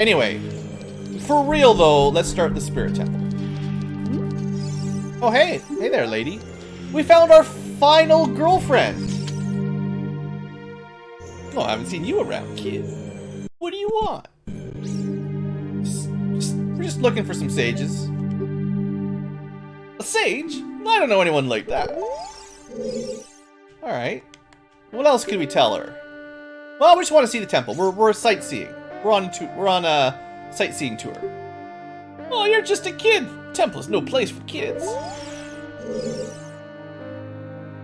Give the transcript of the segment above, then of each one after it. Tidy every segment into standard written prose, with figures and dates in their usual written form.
Anyway, for real though, let's start the Spirit Temple. Oh hey, hey there lady. We found our final girlfriend. Oh, I haven't seen you around, kid. What do you want? We're just looking for some sages. A sage? I don't know anyone like that. Alright. What else could we tell her? Well, we just want to see the temple. We're sightseeing. We're on a sightseeing tour. Oh, you're just a kid. Temple is no place for kids.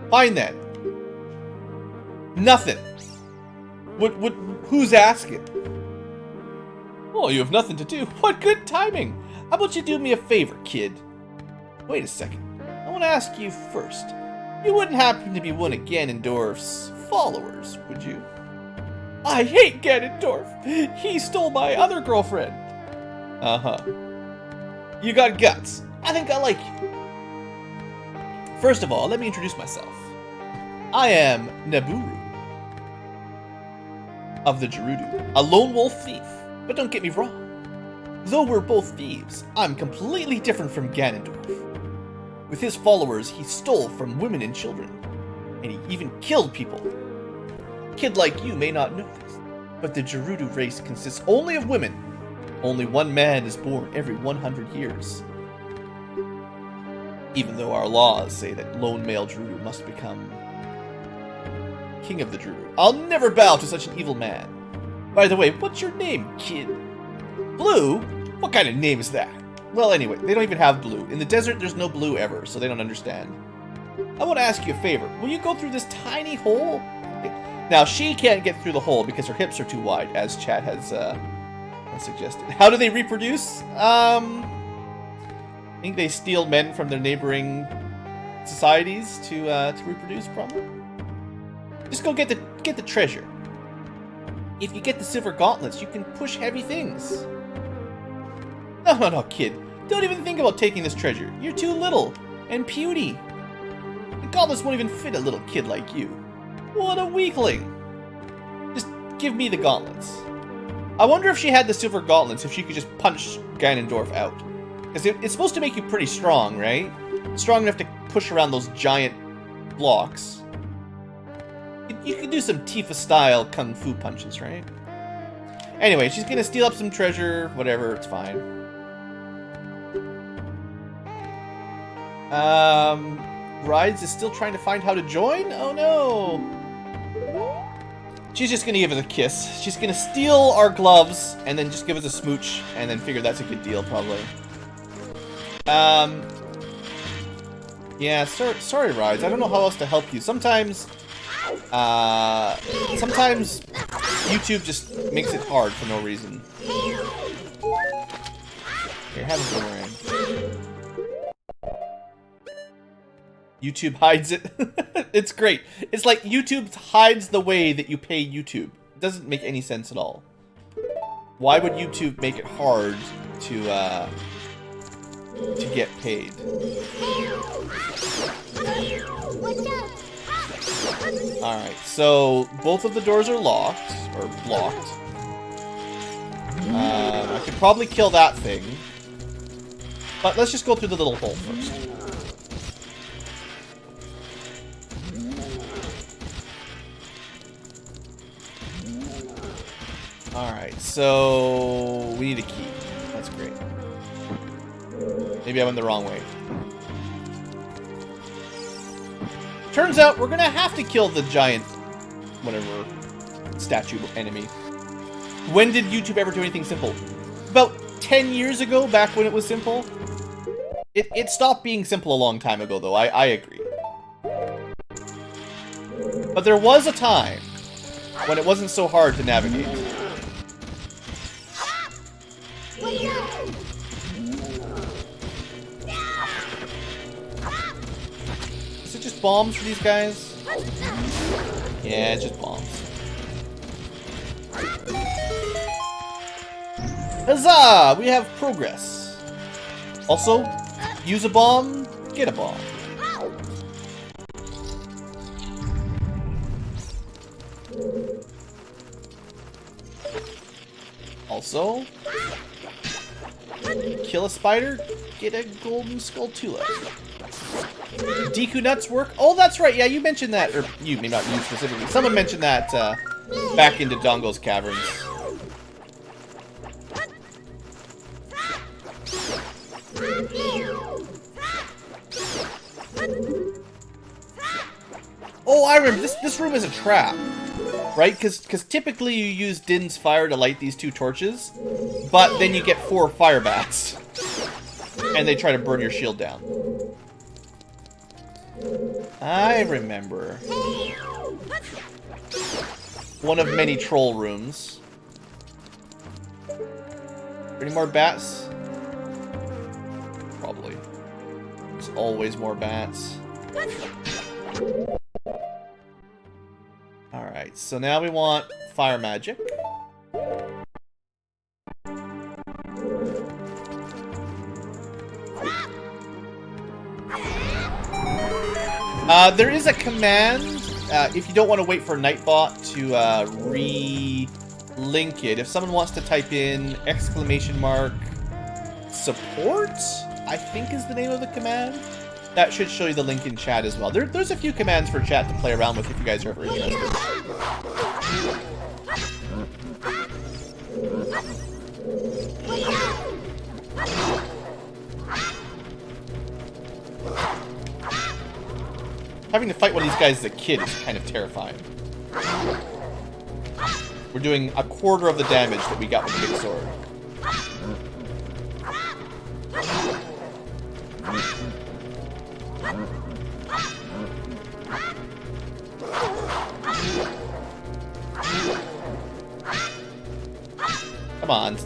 Fine then. Nothing. Who's asking? Oh, you have nothing to do. What good timing. How about you do me a favor, kid? Wait a second. I want to ask you first. You wouldn't happen to be one of Ganondorf's followers, would you? I hate Ganondorf. He stole my other girlfriend. Uh-huh. You got guts. I think I like you. First of all, let me introduce myself. I am Naburu of the Gerudo, a lone wolf thief. But don't get me wrong. Though we're both thieves, I'm completely different from Ganondorf. With his followers, he stole from women and children, and he even killed people. A kid like you may not know this, but the Gerudo race consists only of women. Only one man is born every 100 years. Even though our laws say that lone male Gerudo must become king of the Gerudo, I'll never bow to such an evil man. By the way, what's your name, kid? Blue? What kind of name is that? Well, anyway, they don't even have blue. In the desert, there's no blue ever, so they don't understand. I want to ask you a favor. Will you go through this tiny hole? Now, she can't get through the hole because her hips are too wide, as Chad has suggested. How do they reproduce? I think they steal men from their neighboring societies to reproduce, probably. Just go get the treasure. If you get the silver gauntlets, you can push heavy things. No, kid. Don't even think about taking this treasure. You're too little and puny. The gauntlets won't even fit a little kid like you. What a weakling. Just give me the gauntlets. I wonder if she had the silver gauntlets, if she could just punch Ganondorf out. Because it's supposed to make you pretty strong, right? Strong enough to push around those giant blocks. You could do some Tifa-style kung fu punches, right? Anyway, she's gonna steal up some treasure, whatever, it's fine. Rides is still trying to find how to join? Oh no! She's just gonna give us a kiss. She's gonna steal our gloves, and then just give us a smooch, and then figure that's a good deal, probably. Yeah, sorry, Rides. I don't know how else to help you. Sometimes YouTube just makes it hard for no reason. Here, have a boomerang. YouTube hides it. It's great. It's like YouTube hides the way that you pay YouTube. It doesn't make any sense at all. Why would YouTube make it hard to get paid? Alright, so both of the doors are locked, or blocked. I could probably kill that thing. But let's just go through the little hole first. Alright, so we need a key. That's great. Maybe I went the wrong way. Turns out we're gonna have to kill the giant, whatever, statue enemy. When did YouTube ever do anything simple? About 10 years ago, back when it was simple. It stopped being simple a long time ago, though, I agree. But there was a time when it wasn't so hard to navigate. Is it just bombs for these guys? Yeah, it's just bombs. Huzzah! We have progress. Also, use a bomb, get a bomb. Also, kill a spider, get a golden skulltula. Deku nuts work? Oh, that's right. Yeah, you mentioned that, or you, maybe not you specifically. Someone mentioned that back into Dongo's caverns. Oh, I remember. This room is a trap, right? Because typically you use Din's fire to light these 2 torches, but then you get 4 fire bats, and they try to burn your shield down. I remember. One of many troll rooms. Any more bats? Probably. There's always more bats. Alright, so now we want fire magic. There is a command, if you don't want to wait for Nightbot to re-link it. If someone wants to type in !support, I think is the name of the command. That should show you the link in chat as well. There's a few commands for chat to play around with if you guys are ever interested. Having to fight one of these guys as a kid is kind of terrifying. We're doing a quarter of the damage that we got with the big sword. Come on.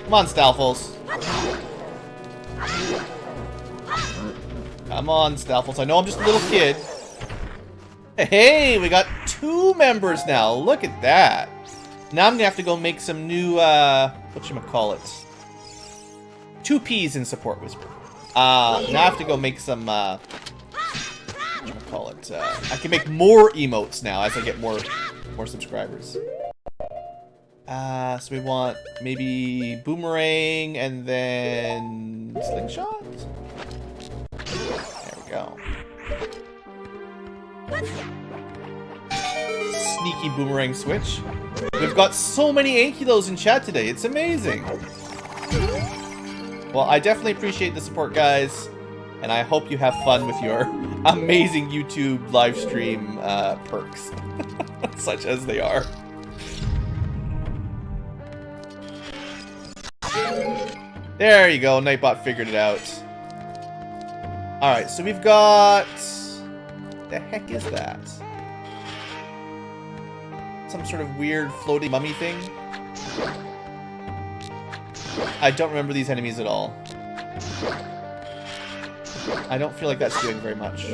Come on, Stalfos. Come on, Stalfos. I know I'm just a little kid. Hey, we got 2 members now. Look at that. Now I'm gonna have to go make some new, whatchamacallit? 2 P's in Support Whisper. Now I have to go make some, whatchamacallit? I can make more emotes now as I get more subscribers. So we want maybe boomerang and then slingshot? There we go. Sneaky boomerang switch. We've got so many Ankylos in chat today. It's amazing. Well, I definitely appreciate the support, guys. And I hope you have fun with your amazing YouTube live stream perks. Such as they are. There you go. Nightbot figured it out. Alright, so we've got... The heck is that? Some sort of weird floating mummy thing? I don't remember these enemies at all. I don't feel like that's doing very much.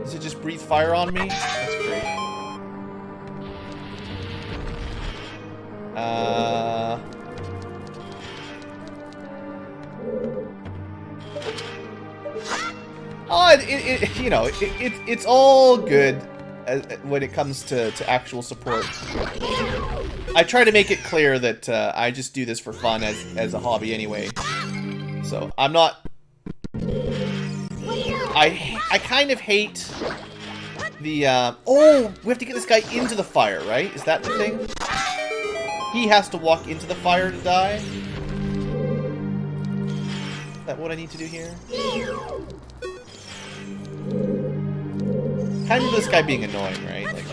Does it just breathe fire on me? That's great. Oh, it's all good when it comes to actual support. I try to make it clear that I just do this for fun as a hobby anyway. So I'm not. I kind of hate the. Oh, we have to get this guy into the fire, right? Is that the thing? He has to walk into the fire to die. Is that what I need to do here? Kind of this guy being annoying, right? Like,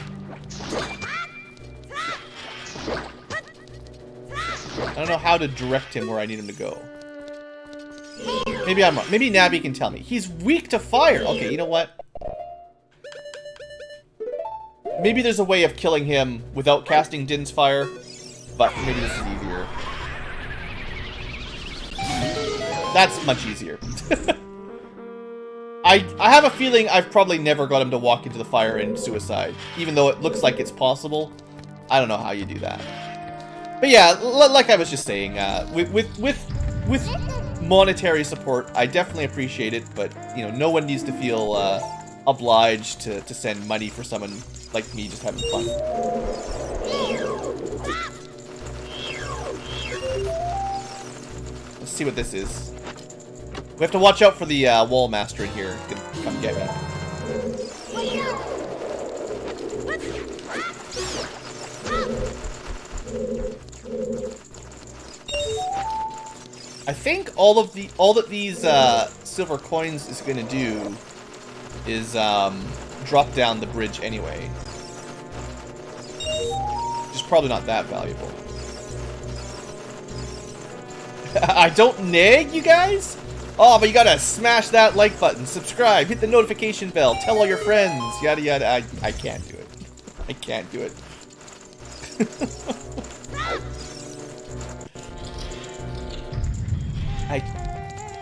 I don't know how to direct him where I need him to go. Maybe I'm wrong. Maybe Navi can tell me. He's weak to fire. Okay, you know what? Maybe there's a way of killing him without casting Din's fire, but maybe this is easier. That's much easier. I have a feeling I've probably never got him to walk into the fire and suicide, even though it looks like it's possible. I don't know how you do that. But yeah, like I was just saying, with monetary support, I definitely appreciate it, but you know, no one needs to feel obliged to send money for someone like me just having fun. see what this is. We have to watch out for the wall master in here. He's gonna come get me. I think all that these silver coins is gonna do is drop down the bridge anyway. Which is probably not that valuable. I don't nag, you guys? Oh, but you gotta smash that like button, subscribe, hit the notification bell, tell all your friends, yada yada. I can't do it. I can't do it.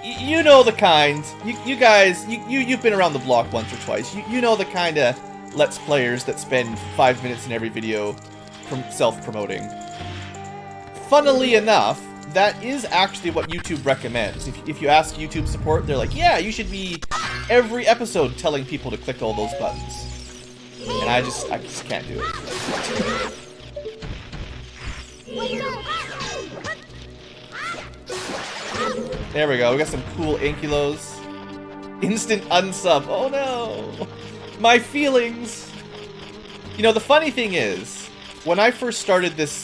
You know the kind. You guys, you've been around the block once or twice. You know the kind of Let's Players that spend 5 minutes in every video from self-promoting. Funnily enough, that is actually what YouTube recommends. If you ask YouTube support, they're like, yeah, you should be every episode telling people to click all those buttons. And I just can't do it. There we go, we got some cool Ankylos. Instant unsub, oh no! My feelings! You know, the funny thing is, when I first started this,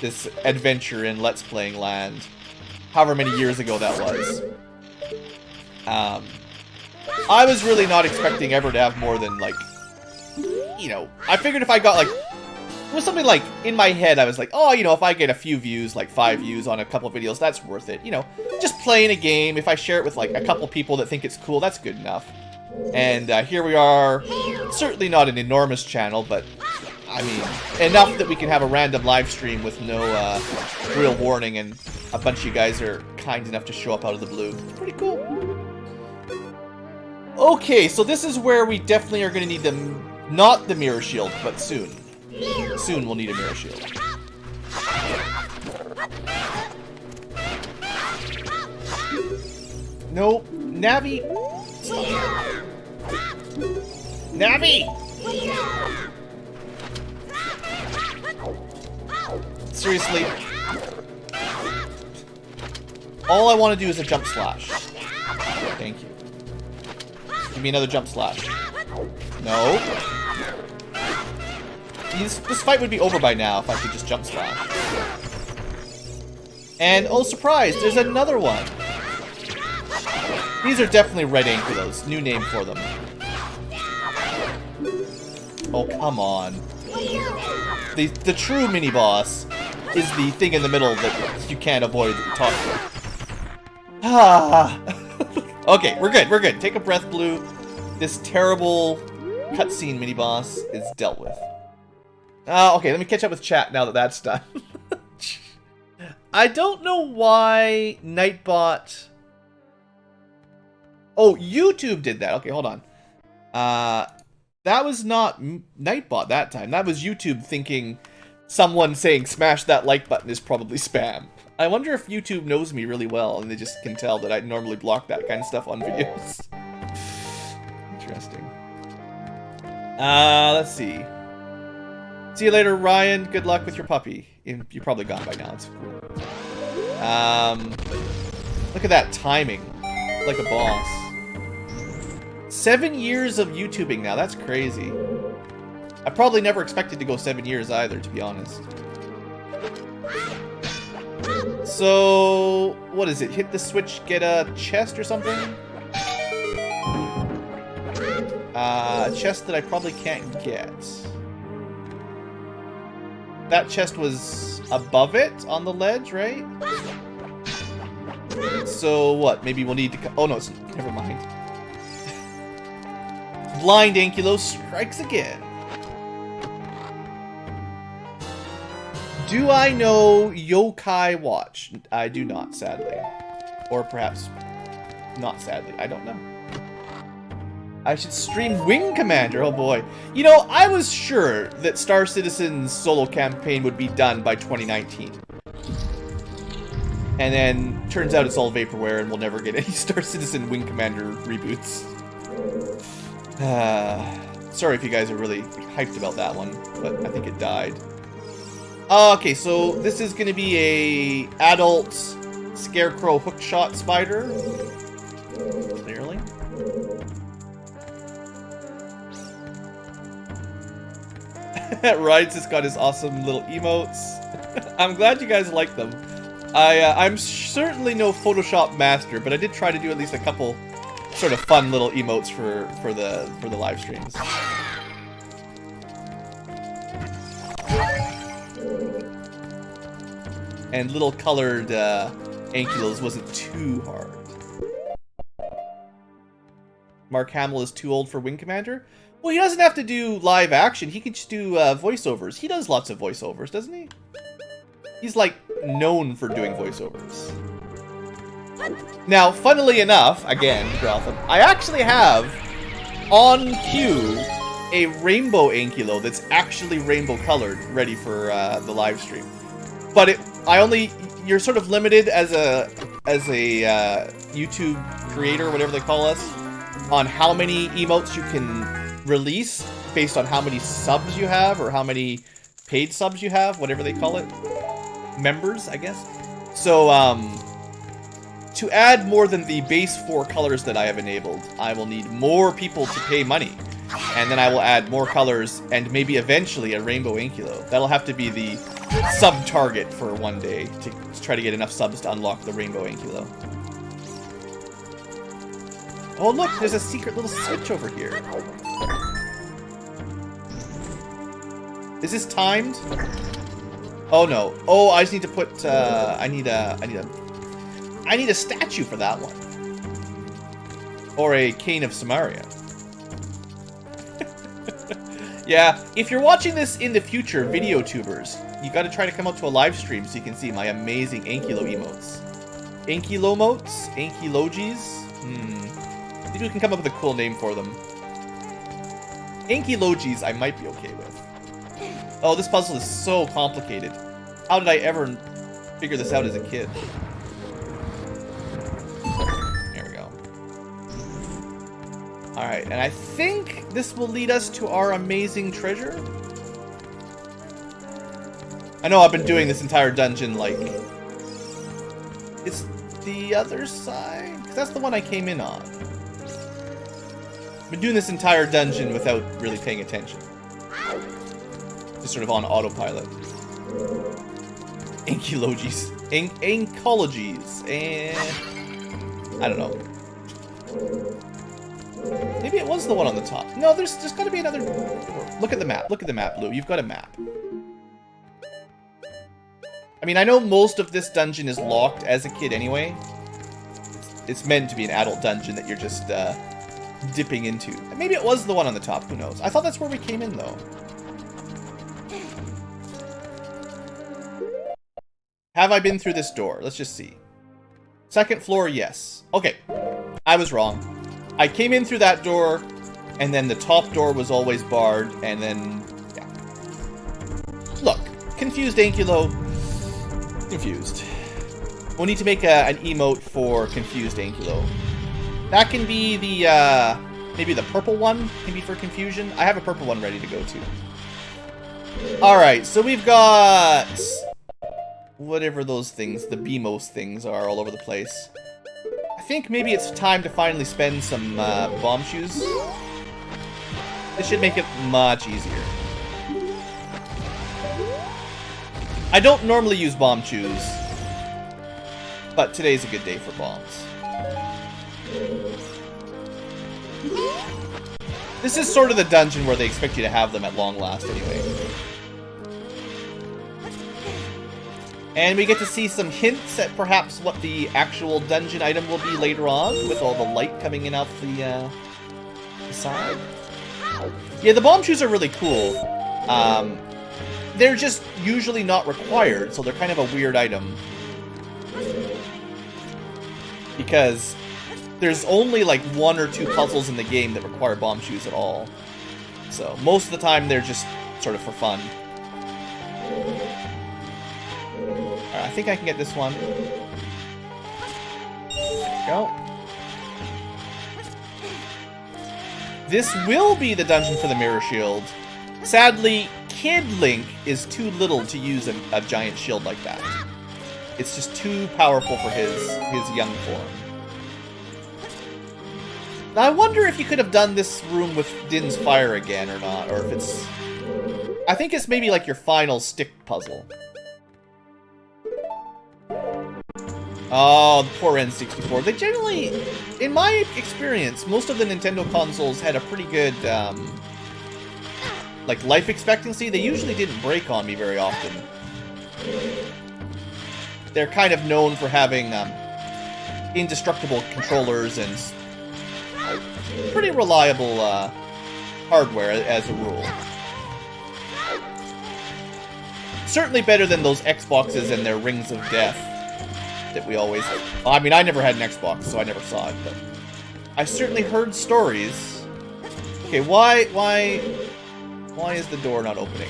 this adventure in Let's Playing Land, however many years ago that was, I was really not expecting ever to have more than, like, you know, I figured if I got, like, it was something like, in my head, I was like, oh, you know, if I get a few views, like 5 views on a couple of videos, that's worth it. You know, just playing a game, if I share it with, like, a couple people that think it's cool, that's good enough. And here we are, certainly not an enormous channel, but, I mean, enough that we can have a random live stream with no real warning, and a bunch of you guys are kind enough to show up out of the blue. It's pretty cool. Okay, so this is where we definitely are going to need not the mirror shield, but soon. Soon we'll need a mirror shield. Nope. Navi. Stop. Navi! Seriously. All I want to do is a jump slash. Thank you. Give me another jump slash. No. This fight would be over by now if I could just jump slash. And, oh surprise, there's another one! These are definitely red Ankylos. New name for them. Oh, come on. The true mini-boss is the thing in the middle that you can't avoid talking. Ah. Okay, we're good. Take a breath, Blue. This terrible cutscene mini-boss is dealt with. Okay, let me catch up with chat now that that's done. I don't know why Nightbot... Oh, YouTube did that. Okay, hold on. That was not Nightbot that time. That was YouTube thinking someone saying smash that like button is probably spam. I wonder if YouTube knows me really well and they just can tell that I normally block that kind of stuff on videos. Interesting. Let's see. See you later, Ryan. Good luck with your puppy. You're probably gone by now. It's cool. Look at that timing. Like a boss. 7 years of YouTubing now. That's crazy. I probably never expected to go 7 years either, to be honest. So, what is it? Hit the switch, get a chest or something? A chest that I probably can't get. That chest was above it on the ledge, right? So what? Maybe we'll need to... Oh no, it's... Never mind. Blind Ankylo strikes again. Do I know Yokai Watch? I do not, sadly. Or perhaps not sadly. I don't know. I should stream Wing Commander, oh boy. You know, I was sure that Star Citizen's solo campaign would be done by 2019. And then, turns out it's all vaporware and we'll never get any Star Citizen Wing Commander reboots. Sorry if you guys are really hyped about that one, but I think it died. Okay, so this is going to be a adult Scarecrow hookshot spider. Clearly. Rides has got his awesome little emotes. I'm glad you guys like them. I'm certainly no Photoshop master, but I did try to do at least a couple sort of fun little emotes for the live streams. And little colored Ankylos wasn't too hard. Mark Hamill is too old for Wing Commander? Well, he doesn't have to do live action. He can just do voiceovers. He does lots of voiceovers, doesn't he? He's, like, known for doing voiceovers. Now, funnily enough, again, Gotham, I actually have, on cue, a rainbow Ankylo that's actually rainbow colored, ready for the live stream. But you're sort of limited as a YouTube creator, whatever they call us, on how many emotes you can release based on how many subs you have or how many paid subs you have, whatever they call it. Members, I guess. So, to add more than the base 4 colors that I have enabled, I will need more people to pay money. And then I will add more colors and maybe eventually a rainbow Ankylo. That'll have to be the sub target for one day to try to get enough subs to unlock the rainbow Ankylo. Oh look, there's a secret little switch over here. Is this timed? Oh no. Oh, I just need to put I need a statue for that one. Or a cane of Samaria. Yeah, if you're watching this in the future, video tubers, you gotta try to come up to a live stream so you can see my amazing Ankylo emotes. Ankylomotes? Ankylogis? Maybe we can come up with a cool name for them. Ankylogis I might be okay with. Oh, this puzzle is so complicated. How did I ever figure this out as a kid? There we go. Alright, and I think this will lead us to our amazing treasure. I know I've been doing this entire dungeon like... It's the other side? 'Cause that's the one I came in on. I've been doing this entire dungeon without really paying attention. Just sort of on autopilot. Ankylogis. Ankologies. And... I don't know. Maybe it was the one on the top. No, there's got to be another door. Look at the map. Look at the map, Blue. You've got a map. I mean, I know most of this dungeon is locked as a kid anyway. It's meant to be an adult dungeon that you're just dipping into. Maybe it was the one on the top. Who knows? I thought that's where we came in, though. Have I been through this door? Let's just see. Second floor, yes. Okay. I was wrong. I came in through that door, and then the top door was always barred, and then, yeah. Look, confused Ankylo. Confused. We'll need to make an emote for confused Ankylo. That can be the, maybe the purple one can be for confusion. I have a purple one ready to go to. Alright, so we've got... whatever those things, the BMOS things are all over the place. I think maybe it's time to finally spend some bomb shoes. This should make it much easier. I don't normally use bomb shoes, but today's a good day for bombs. This is sort of the dungeon where they expect you to have them at long last anyway. And we get to see some hints at perhaps what the actual dungeon item will be later on, with all the light coming in off the side. Yeah, the bomb shoes are really cool. They're just usually not required, so they're kind of a weird item. Because there's only like 1 or 2 puzzles in the game that require bomb shoes at all. So most of the time they're just sort of for fun. I think I can get this one. There we go. This will be the dungeon for the mirror shield. Sadly, Kid Link is too little to use a giant shield like that. It's just too powerful for his young form. Now, I wonder if you could have done this room with Din's Fire again or not, or if it's... I think it's maybe like your final stick puzzle. Oh, the poor N64. They generally, in my experience, most of the Nintendo consoles had a pretty good, like, life expectancy. They usually didn't break on me very often. They're kind of known for having, indestructible controllers and pretty reliable, hardware as a rule. Certainly better than those Xboxes and their Rings of Death that we always... Well, I mean, I never had an Xbox, so I never saw it, but... I certainly heard stories. Okay, why is the door not opening?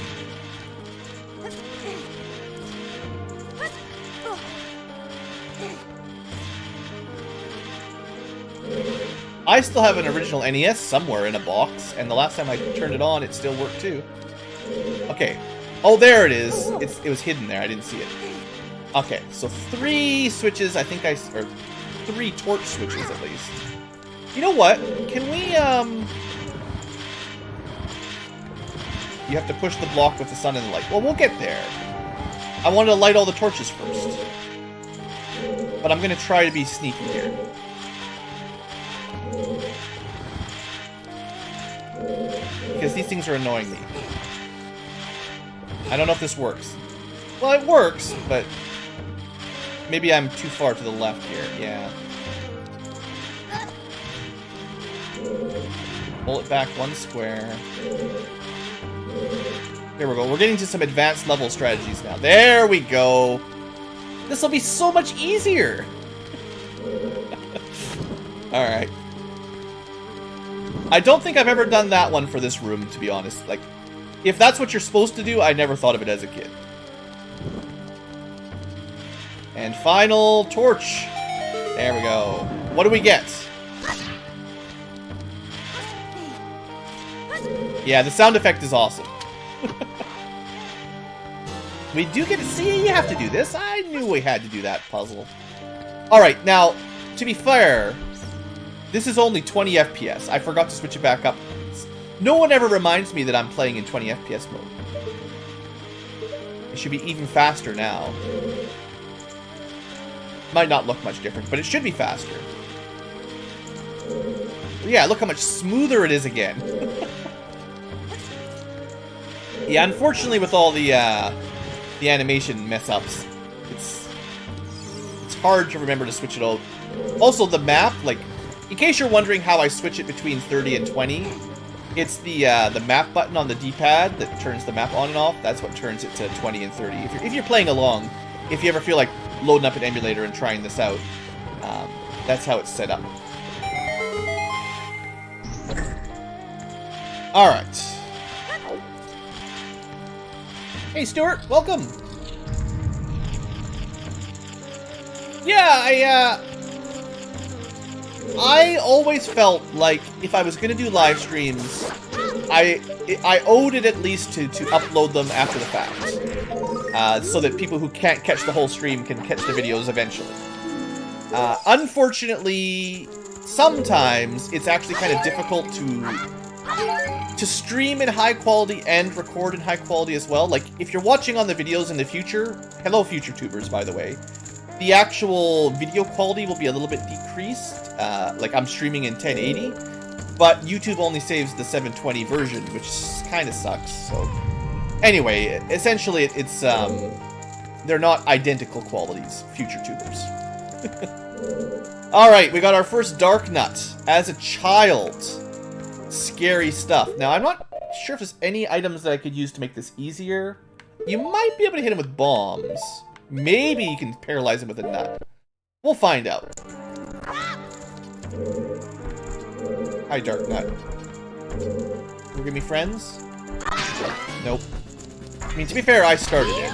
I still have an original NES somewhere in a box, and the last time I turned it on, it still worked too. Okay. Oh, there it is. It was hidden there. I didn't see it. Okay, so 3 switches, I think or 3 torch switches at least. You know what? Can we, You have to push the block with the sun and the light. Well, we'll get there. I wanted to light all the torches first. But I'm gonna try to be sneaky here. Because these things are annoying me. I don't know if this works. Well, it works, but maybe I'm too far to the left here. Yeah. Pull it back 1 square. There we go. We're getting to some advanced level strategies now. There we go. This will be so much easier. Alright. I don't think I've ever done that one for this room, to be honest. Like, if that's what you're supposed to do, I never thought of it as a kid. And final torch. There we go. What do we get? Yeah, the sound effect is awesome. We do get to see you have to do this. I knew we had to do that puzzle. Alright, now, to be fair, this is only 20 FPS. I forgot to switch it back up. No one ever reminds me that I'm playing in 20 FPS mode. It should be even faster now. Might not look much different, but it should be faster. Yeah, look how much smoother it is again. Yeah, unfortunately with all the animation mess-ups, it's hard to remember to switch it all. Also, the map, like, in case you're wondering how I switch it between 30 and 20, it's the map button on the D-pad that turns the map on and off. That's what turns it to 20 and 30. If you're playing along, if you ever feel like loading up an emulator and trying this out, that's how it's set up. Alright. Hey, Stuart, welcome! Yeah, I always felt like if I was going to do live streams, I owed it at least to upload them after the fact. So that people who can't catch the whole stream can catch the videos eventually. Unfortunately, sometimes it's actually kind of difficult to stream in high quality and record in high quality as well. Like, if you're watching on the videos in the future, hello future tubers, by the way, the actual video quality will be a little bit decreased. Like, I'm streaming in 1080, but YouTube only saves the 720 version, which kind of sucks, so... Anyway, essentially, it's, they're not identical qualities, future tubers. Alright, we got our first Dark Nut. As a child. Scary stuff. Now, I'm not sure if there's any items that I could use to make this easier. You might be able to hit him with bombs. Maybe you can paralyze him with a nut. We'll find out. Hi, Dark Nut. We're gonna be friends? Nope. I mean, to be fair, I started it.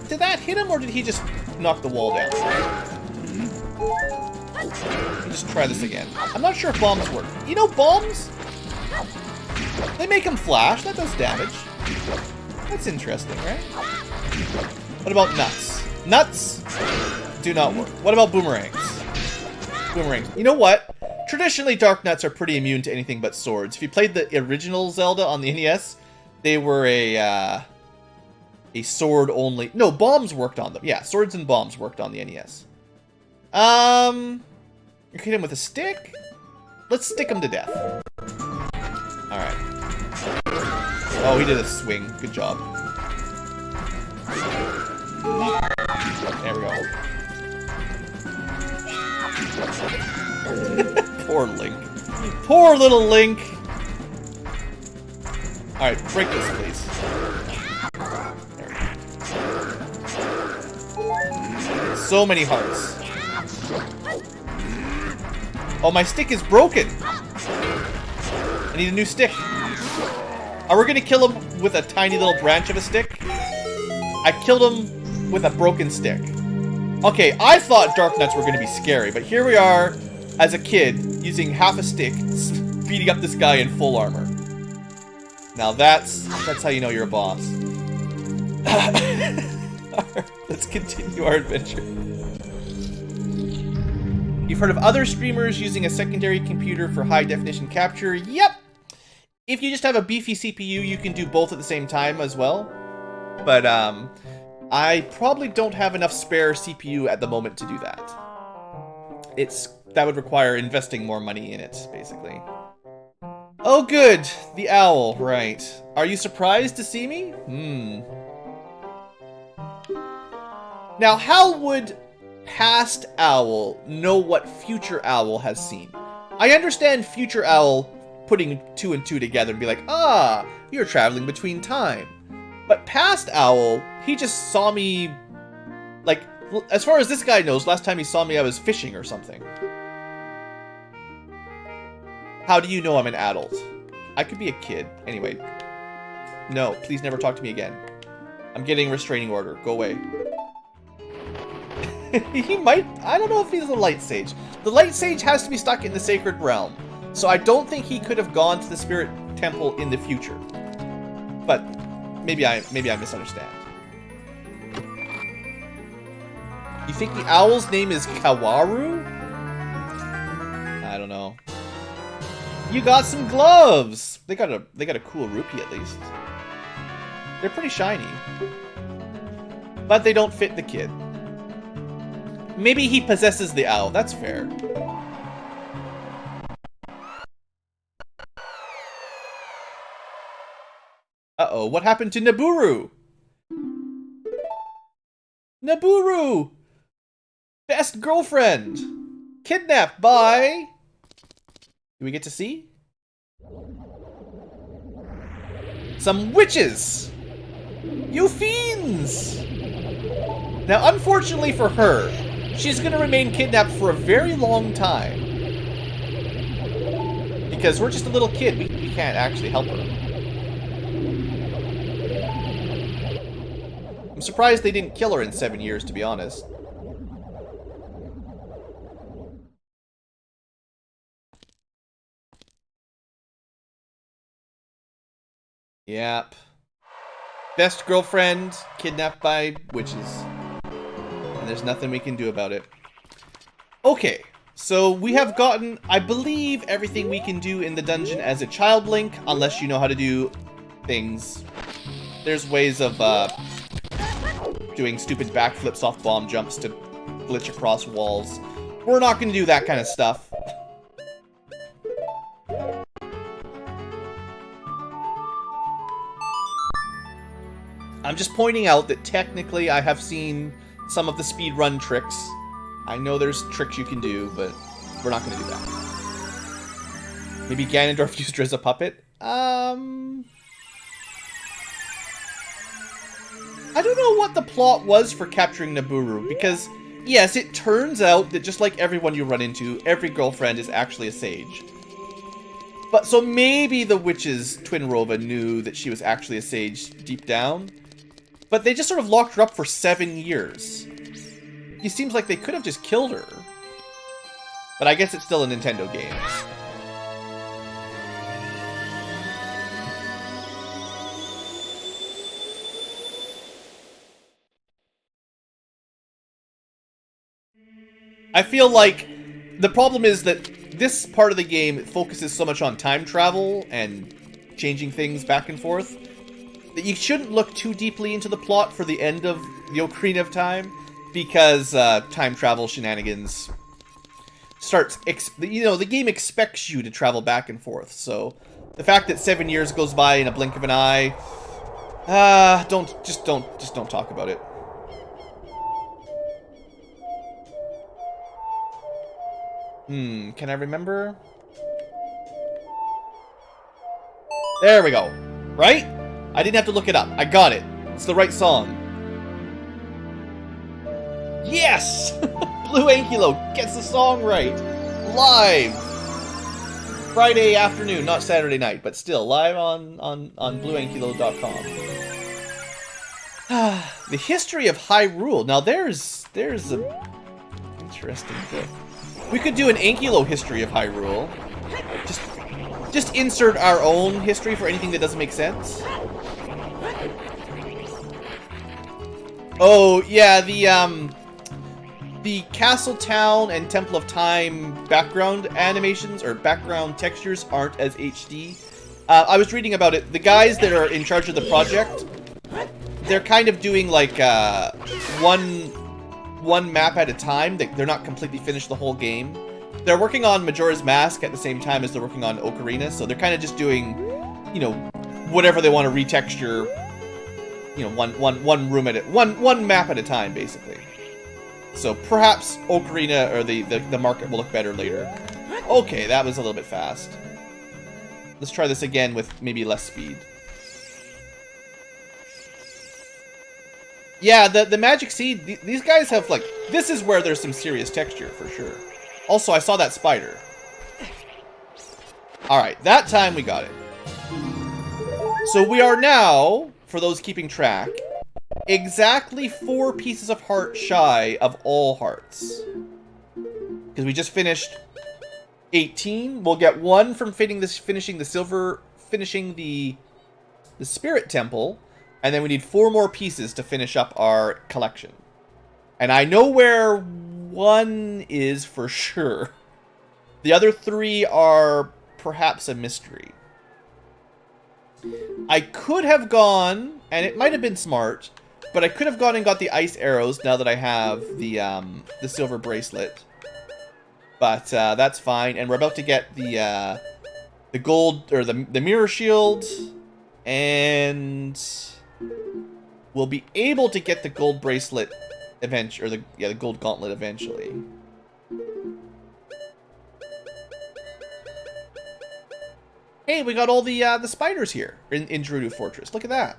Did that hit him, or did he just knock the wall down? Let me just try this again. I'm not sure if bombs work. You know, bombs? They make them flash. That does damage. That's interesting, right? What about nuts? Nuts do not work. What about boomerangs? Boomerangs. You know what? Traditionally, dark nuts are pretty immune to anything but swords. If you played the original Zelda on the NES, they were a sword only. No, bombs worked on them. Yeah, swords and bombs worked on the NES. You hit him with a stick? Let's stick him to death. Alright. Oh, he did a swing. Good job. There we go. Poor Link. Poor little Link. Alright, break this, please. There we go. So many hearts. Oh, my stick is broken. I need a new stick. Are we gonna kill him with a tiny little branch of a stick? I killed him with a broken stick. Okay, I thought dark nuts were gonna be scary, but here we are, as a kid, using half a stick, beating up this guy in full armor. Now that's how you know you're a boss. Alright, let's continue our adventure. You've heard of other streamers using a secondary computer for high-definition capture? Yep! If you just have a beefy CPU, you can do both at the same time as well. But, I probably don't have enough spare CPU at the moment to do that. That would require investing more money in it, basically. Oh good! The owl, right. Are you surprised to see me? Now, how would past owl know what future owl has seen? I understand future owl putting 2 and 2 together and be like, ah, you're traveling between time. But past owl, he just saw me, like, as far as this guy knows, last time he saw me I was fishing or something. How do you know I'm an adult? I could be a kid. Anyway. No, please never talk to me again. I'm getting a restraining order. Go away. He might... I don't know if he's a light sage. The light sage has to be stuck in the sacred realm. So I don't think he could have gone to the spirit temple in the future. But maybe I misunderstand. You think the owl's name is Kawaru? I don't know. You got some gloves! They got a cool rupee at least. They're pretty shiny. But they don't fit the kid. Maybe he possesses the owl, that's fair. Uh-oh, what happened to Naburu? Naburu! Best girlfriend! Kidnapped by... Do we get to see? Some witches! You fiends! Now, unfortunately for her, she's gonna remain kidnapped for a very long time. Because we're just a little kid, we can't actually help her. I'm surprised they didn't kill her in 7 years, to be honest. Yep. Best girlfriend, kidnapped by witches. And there's nothing we can do about it. Okay, so we have gotten, I believe, everything we can do in the dungeon as a child Link, unless you know how to do things. There's ways of doing stupid backflips off bomb jumps to glitch across walls. We're not going to do that kind of stuff. I'm just pointing out that technically I have seen some of the speedrun tricks. I know there's tricks you can do, but we're not going to do that. Maybe Ganondorf used her as a puppet? I don't know what the plot was for capturing Naburu, because, yes, it turns out that just like everyone you run into, every girlfriend is actually a sage. But so maybe the witches, Twinrova, knew that she was actually a sage deep down. But they just sort of locked her up for 7 years. It seems like they could have just killed her. But I guess it's still a Nintendo game. I feel like the problem is that this part of the game focuses so much on time travel and changing things back and forth that you shouldn't look too deeply into the plot for the end of the Ocarina of Time, because time travel shenanigans starts. The game expects you to travel back and forth. So the fact that 7 years goes by in a blink of an eye, just don't talk about it. Can I remember? There we go. Right? I didn't have to look it up. I got it. It's the right song. Yes! Blue Ankylo gets the song right. Live! Friday afternoon, not Saturday night, but still live on blueankylo.com. The history of Hyrule. Now there's a interesting book. We could do an Ankylo history of Hyrule. Just insert our own history for anything that doesn't make sense. Oh, yeah, the Castle Town and Temple of Time background animations or background textures aren't as HD. I was reading about it. The guys that are in charge of the project, they're kind of doing like one map at a time. They're not completely finished the whole game. They're working on Majora's Mask at the same time as they're working on Ocarina, so they're kind of just doing, you know, whatever they want to retexture, you know, one room at one map at a time, basically. So perhaps Ocarina or the market will look better later. Okay, that was a little bit fast. Let's try this again with maybe less speed. Yeah, the Magic Seed, these guys have, like, this is where there's some serious texture, for sure. Also, I saw that spider. Alright, that time we got it. So we are now, for those keeping track, exactly 4 pieces of heart shy of all hearts. Because we just finished 18. We'll get 1 from finishing the Spirit Temple. And then we need 4 more pieces to finish up our collection. And I know where 1 is for sure. The other 3 are perhaps a mystery. I could have gone, and it might have been smart, but I could have gone and got the ice arrows now that I have the silver bracelet. But that's fine. And we're about to get the gold, or the mirror shield, and we'll be able to get the gold bracelet eventually, or the gold gauntlet eventually. Hey, we got all the spiders here in Gerudo Fortress. Look at that.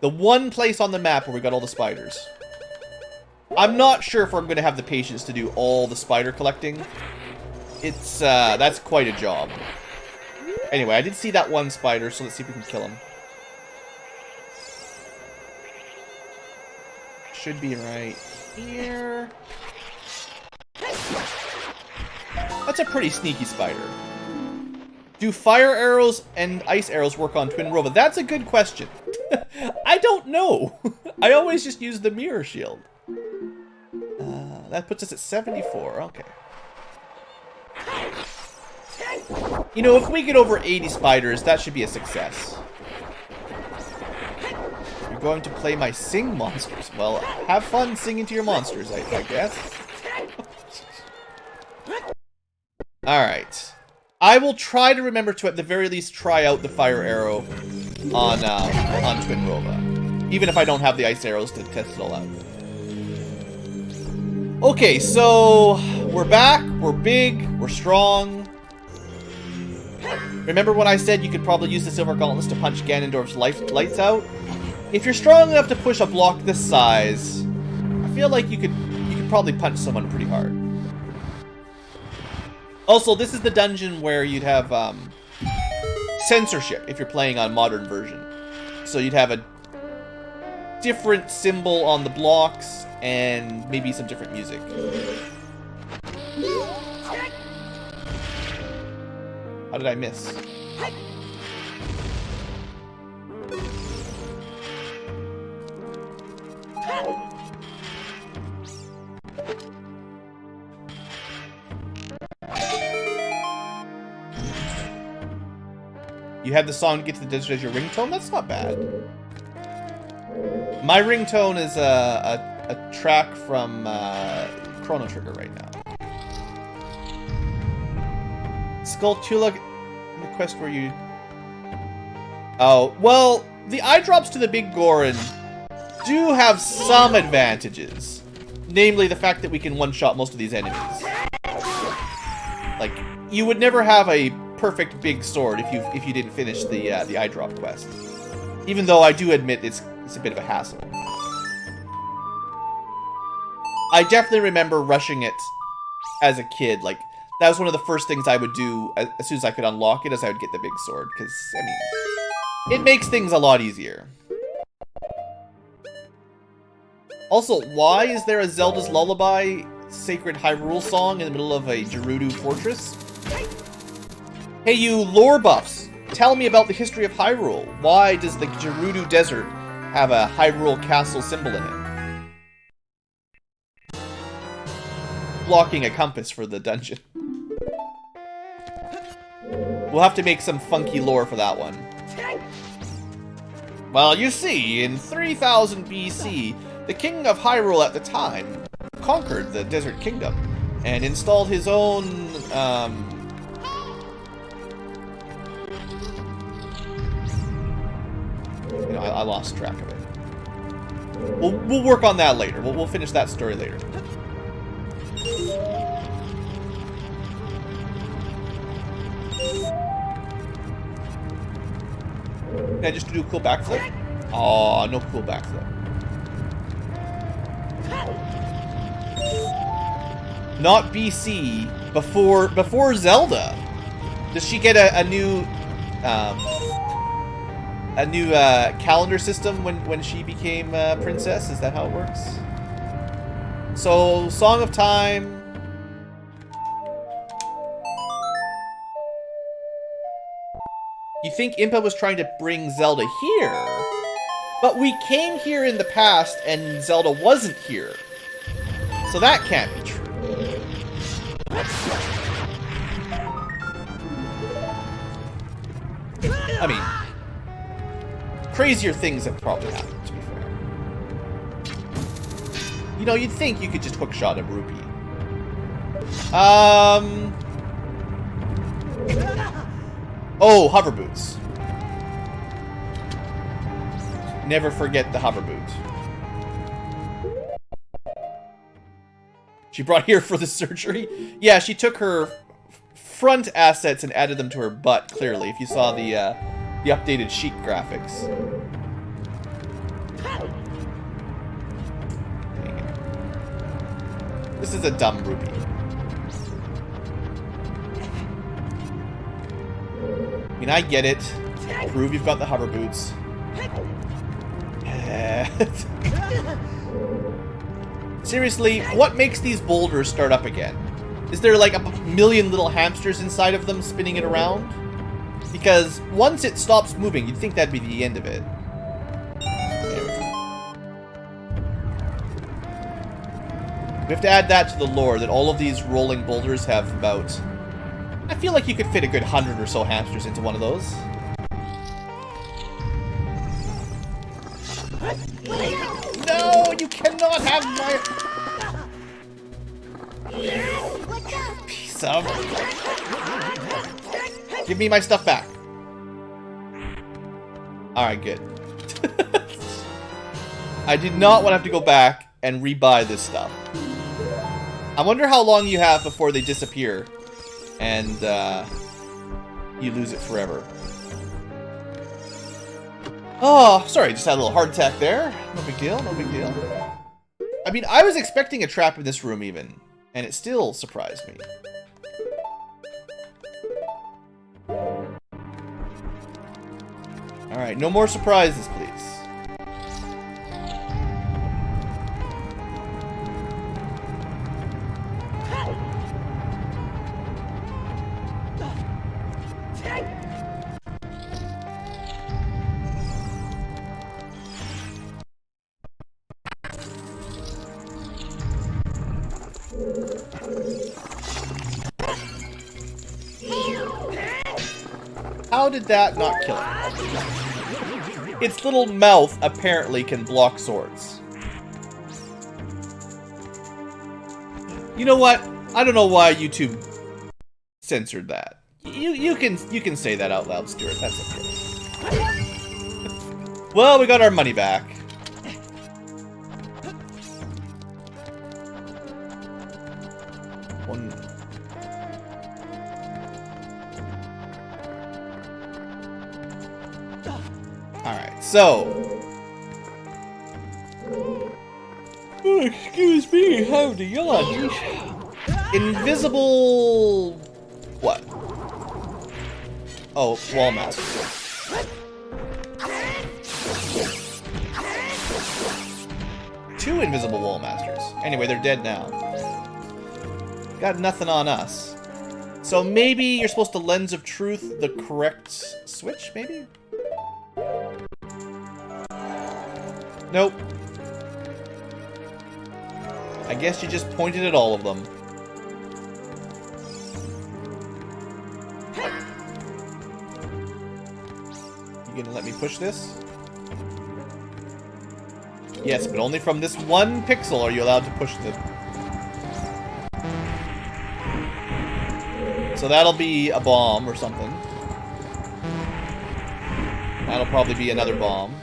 The one place on the map where we got all the spiders. I'm not sure if I'm going to have the patience to do all the spider collecting. It's that's quite a job. Anyway, I did see that one spider, so let's see if we can kill him. Should be right here. That's a pretty sneaky spider. Do fire arrows and ice arrows work on Twin Rova? That's a good question. I don't know. I always just use the mirror shield. That puts us at 74. Okay. You know, if we get over 80 spiders, that should be a success. You're going to play my sing monsters. Well, have fun singing to your monsters, I guess. Alright. I will try to remember to, at the very least, try out the fire arrow on Twin Rova. Even if I don't have the ice arrows to test it all out. Okay, so we're back, we're big, we're strong. Remember when I said you could probably use the Silver Gauntlets to punch Ganondorf's lights out? If you're strong enough to push a block this size, I feel like you could probably punch someone pretty hard. Also, this is the dungeon where you'd have censorship if you're playing on modern version. So you'd have a different symbol on the blocks and maybe some different music. How did I miss? You had the song Get to the Desert as your ringtone? That's not bad. My ringtone is a track from Chrono Trigger right now. Skulltula in the quest where you... Oh, well, the eye drops to the Big Goron do have some advantages. Namely, the fact that we can one-shot most of these enemies. Like, you would never have a perfect big sword if you didn't finish the eye drop quest. Even though I do admit it's a bit of a hassle. I definitely remember rushing it as a kid. Like, that was one of the first things I would do as soon as I could unlock it, as I would get the big sword. Because, I mean, it makes things a lot easier. Also, why is there a Zelda's Lullaby Sacred Hyrule song in the middle of a Gerudo fortress? Hey, you lore buffs! Tell me about the history of Hyrule. Why does the Gerudo Desert have a Hyrule Castle symbol in it? Blocking a compass for the dungeon. We'll have to make some funky lore for that one. Well, you see, in 3000 BC, the king of Hyrule at the time conquered the Desert Kingdom and installed his own, you know, I lost track of it. We'll work on that later. We'll finish that story later. Can I just do a cool backflip? Aw, no cool backflip. Not BC, before Zelda. Does she get a new calendar system when she became princess? Is that how it works? So, Song of Time. You think Impa was trying to bring Zelda here, but we came here in the past and Zelda wasn't here. So that can't be true. I mean, crazier things have probably happened, to be fair. You know, you'd think you could just hookshot a rupee. Oh, hover boots. Never forget the hover boot. She brought here for the surgery? Yeah, she took her front assets and added them to her butt, clearly, if you saw the updated Sheik graphics. Dang it. This is a dumb rupee. I mean, I get it. Prove you've got the hover boots. Seriously, what makes these boulders start up again? Is there like a million little hamsters inside of them spinning it around? Because once it stops moving, you'd think that'd be the end of it. There we go. We have to add that to the lore, that all of these rolling boulders have about... I feel like you could fit a good 100 or so hamsters into one of those. No, you cannot have my... Piece of... Give me my stuff back. Alright, good. I did not want to have to go back and rebuy this stuff. I wonder how long you have before they disappear. And, you lose it forever. Oh, sorry, just had a little heart attack there. No big deal, no big deal. I mean, I was expecting a trap in this room even, and it still surprised me. Alright, no more surprises, please. How how did that not kill it? Its little mouth apparently can block swords. You know what? I don't know why YouTube censored that. You can say that out loud, Stuart. That's okay. Well, we got our money back. One. Alright, so. Oh, excuse me, howdy, y'all. Invisible. What? Oh, wall master. Two invisible wall masters. Anyway, they're dead now. Got nothing on us. So maybe you're supposed to Lens of Truth the correct switch, maybe? Nope. I guess you just pointed at all of them. You gonna let me push this? Yes, but only from this one pixel are you allowed to push them. So that'll be a bomb or something. That'll probably be another bomb.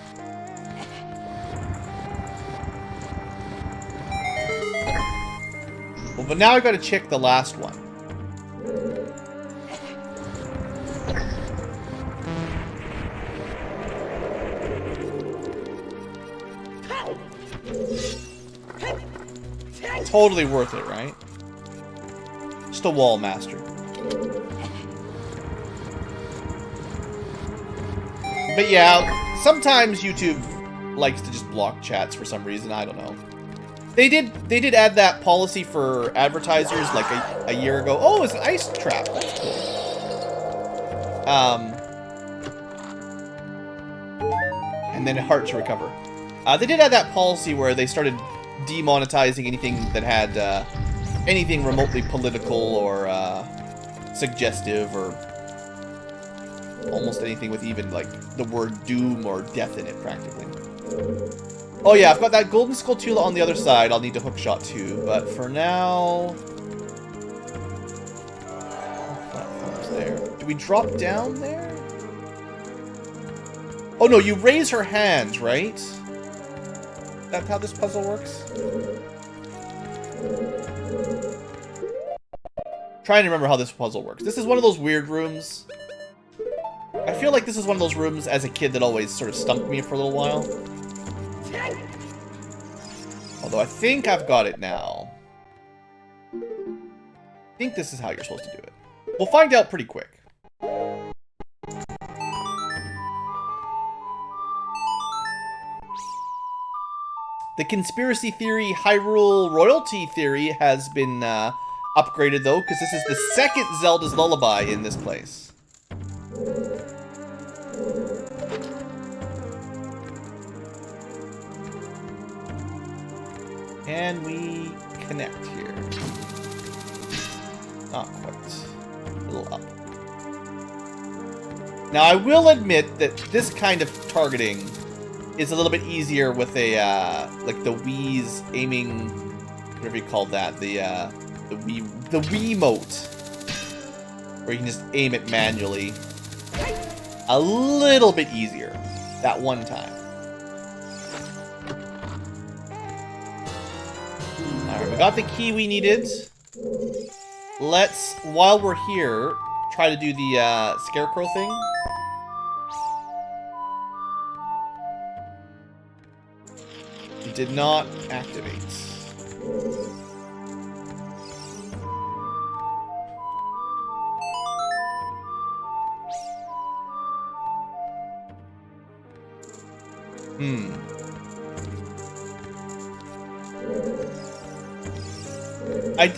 Well, but now I've got to check the last one. Totally worth it, right? Just a wall master. But yeah, sometimes YouTube likes to just block chats for some reason. I don't know. They did add that policy for advertisers like a year ago. Oh, it's an ice trap. That's cool. And then heart to recover. They did add that policy where they started demonetizing anything that had anything remotely political or suggestive or almost anything with even like the word doom or death in it practically. Oh yeah, I've got that golden Skulltula on the other side. I'll need to hookshot too, but for now, platforms there. Do we drop down there? Oh no, you raise her hands, right? That's how this puzzle works? Trying to remember how this puzzle works. This is one of those weird rooms. I feel like this is one of those rooms as a kid that always sort of stumped me for a little while. Although I think I've got it now. I think this is how you're supposed to do it. We'll find out pretty quick. The conspiracy theory Hyrule royalty theory has been upgraded though, because this is the second Zelda's Lullaby in this place. And we connect here. Not quite. A little up. Now I will admit that this kind of targeting is a little bit easier with a like the Wii's aiming, whatever you call that, the Wiimote, where you can just aim it manually. A little bit easier that one time. Alright, we got the key we needed. Let's, while we're here, try to do the scarecrow thing. It did not activate.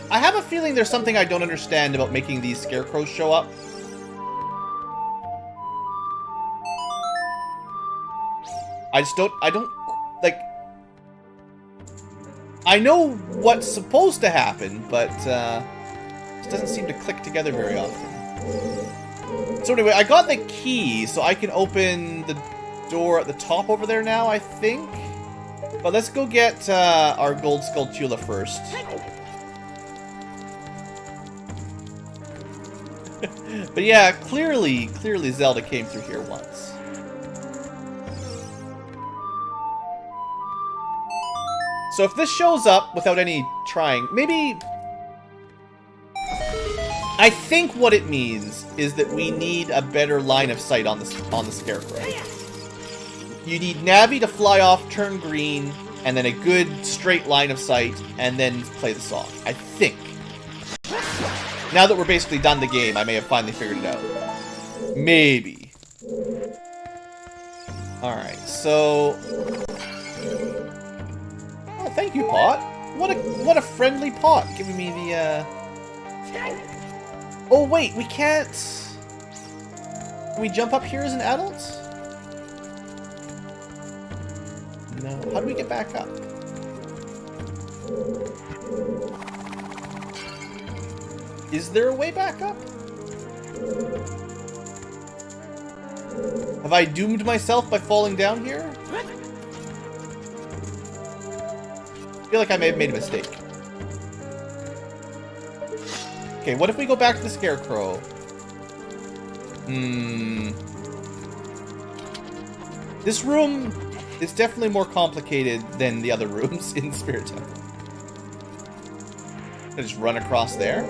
I have a feeling there's something I don't understand about making these scarecrows show up. I don't, like, I know what's supposed to happen, but it doesn't seem to click together very often. So anyway, I got the key, so I can open the door at the top over there now, I think. But let's go get our gold Skulltula first. But yeah, clearly Zelda came through here once. So if this shows up without any trying, maybe... I think what it means is that we need a better line of sight on the Scarecrow. You need Navi to fly off, turn green, and then a good straight line of sight, and then play the song. I think. Now that we're basically done the game, I may have finally figured it out. Maybe. Alright, so... Oh, thank you, Pot. What a friendly Pot, giving me the, Oh, wait, we can't... Can we jump up here as an adult? No. How do we get back up? Is there a way back up? Have I doomed myself by falling down here? I feel like I may have made a mistake. Okay, what if we go back to the Scarecrow? This room is definitely more complicated than the other rooms in Spirit Temple. I just run across there.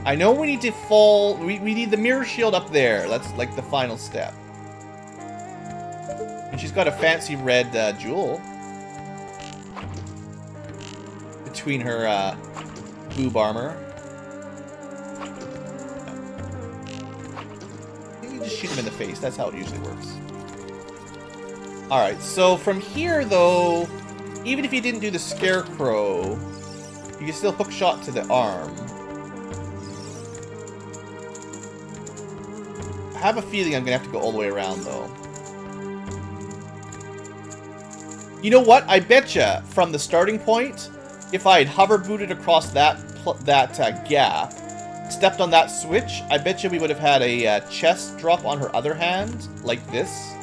I know we need to fall... We need the mirror shield up there. That's like the final step. And she's got a fancy red jewel. Between her boob armor. You just shoot him in the face. That's how it usually works. Alright, so from here, though, even if you didn't do the Scarecrow, you can still hook shot to the arm. I have a feeling I'm going to have to go all the way around, though. You know what? I betcha from the starting point, if I had hover booted across that gap, stepped on that switch, I betcha we would have had a chest drop on her other hand, like this.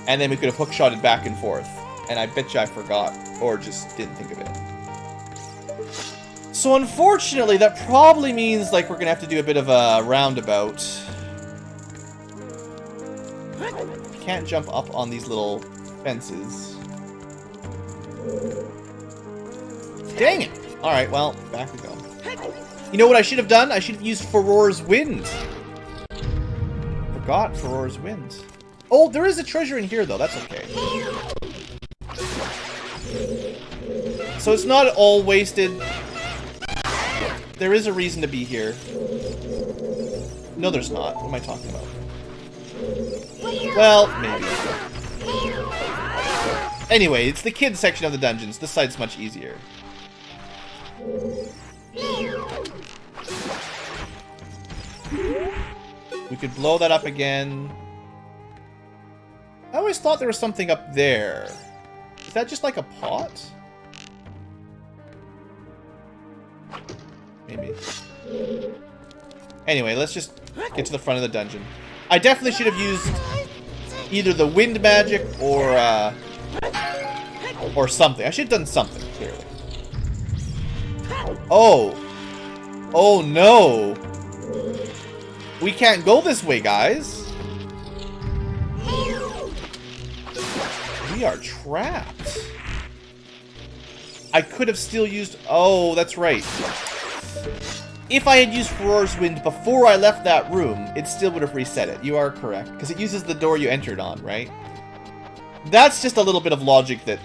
And then we could have hook-shotted back and forth. And I betcha I forgot, or just didn't think of it. So unfortunately, that probably means like we're gonna have to do a bit of a roundabout. Can't jump up on these little fences. Dang it! Alright, well, back we go. You know what I should have done? I should have used Furor's Wind. Forgot Furor's Wind. Oh, there is a treasure in here, though. That's okay. So it's not all wasted. There is a reason to be here. No, there's not. What am I talking about? Well, maybe. Anyway, it's the kids section of the dungeons. This side's much easier. We could blow that up again. I always thought there was something up there. Is that just like a pot? Maybe. Anyway, let's just get to the front of the dungeon. I definitely should have used either the wind magic or something. I should have done something, clearly. Oh. Oh no. We can't go this way, guys. We are trapped. I could have still used... Oh, that's right. If I had used Furor's Wind before I left that room, it still would have reset it. You are correct. Because it uses the door you entered on, right? That's just a little bit of logic that...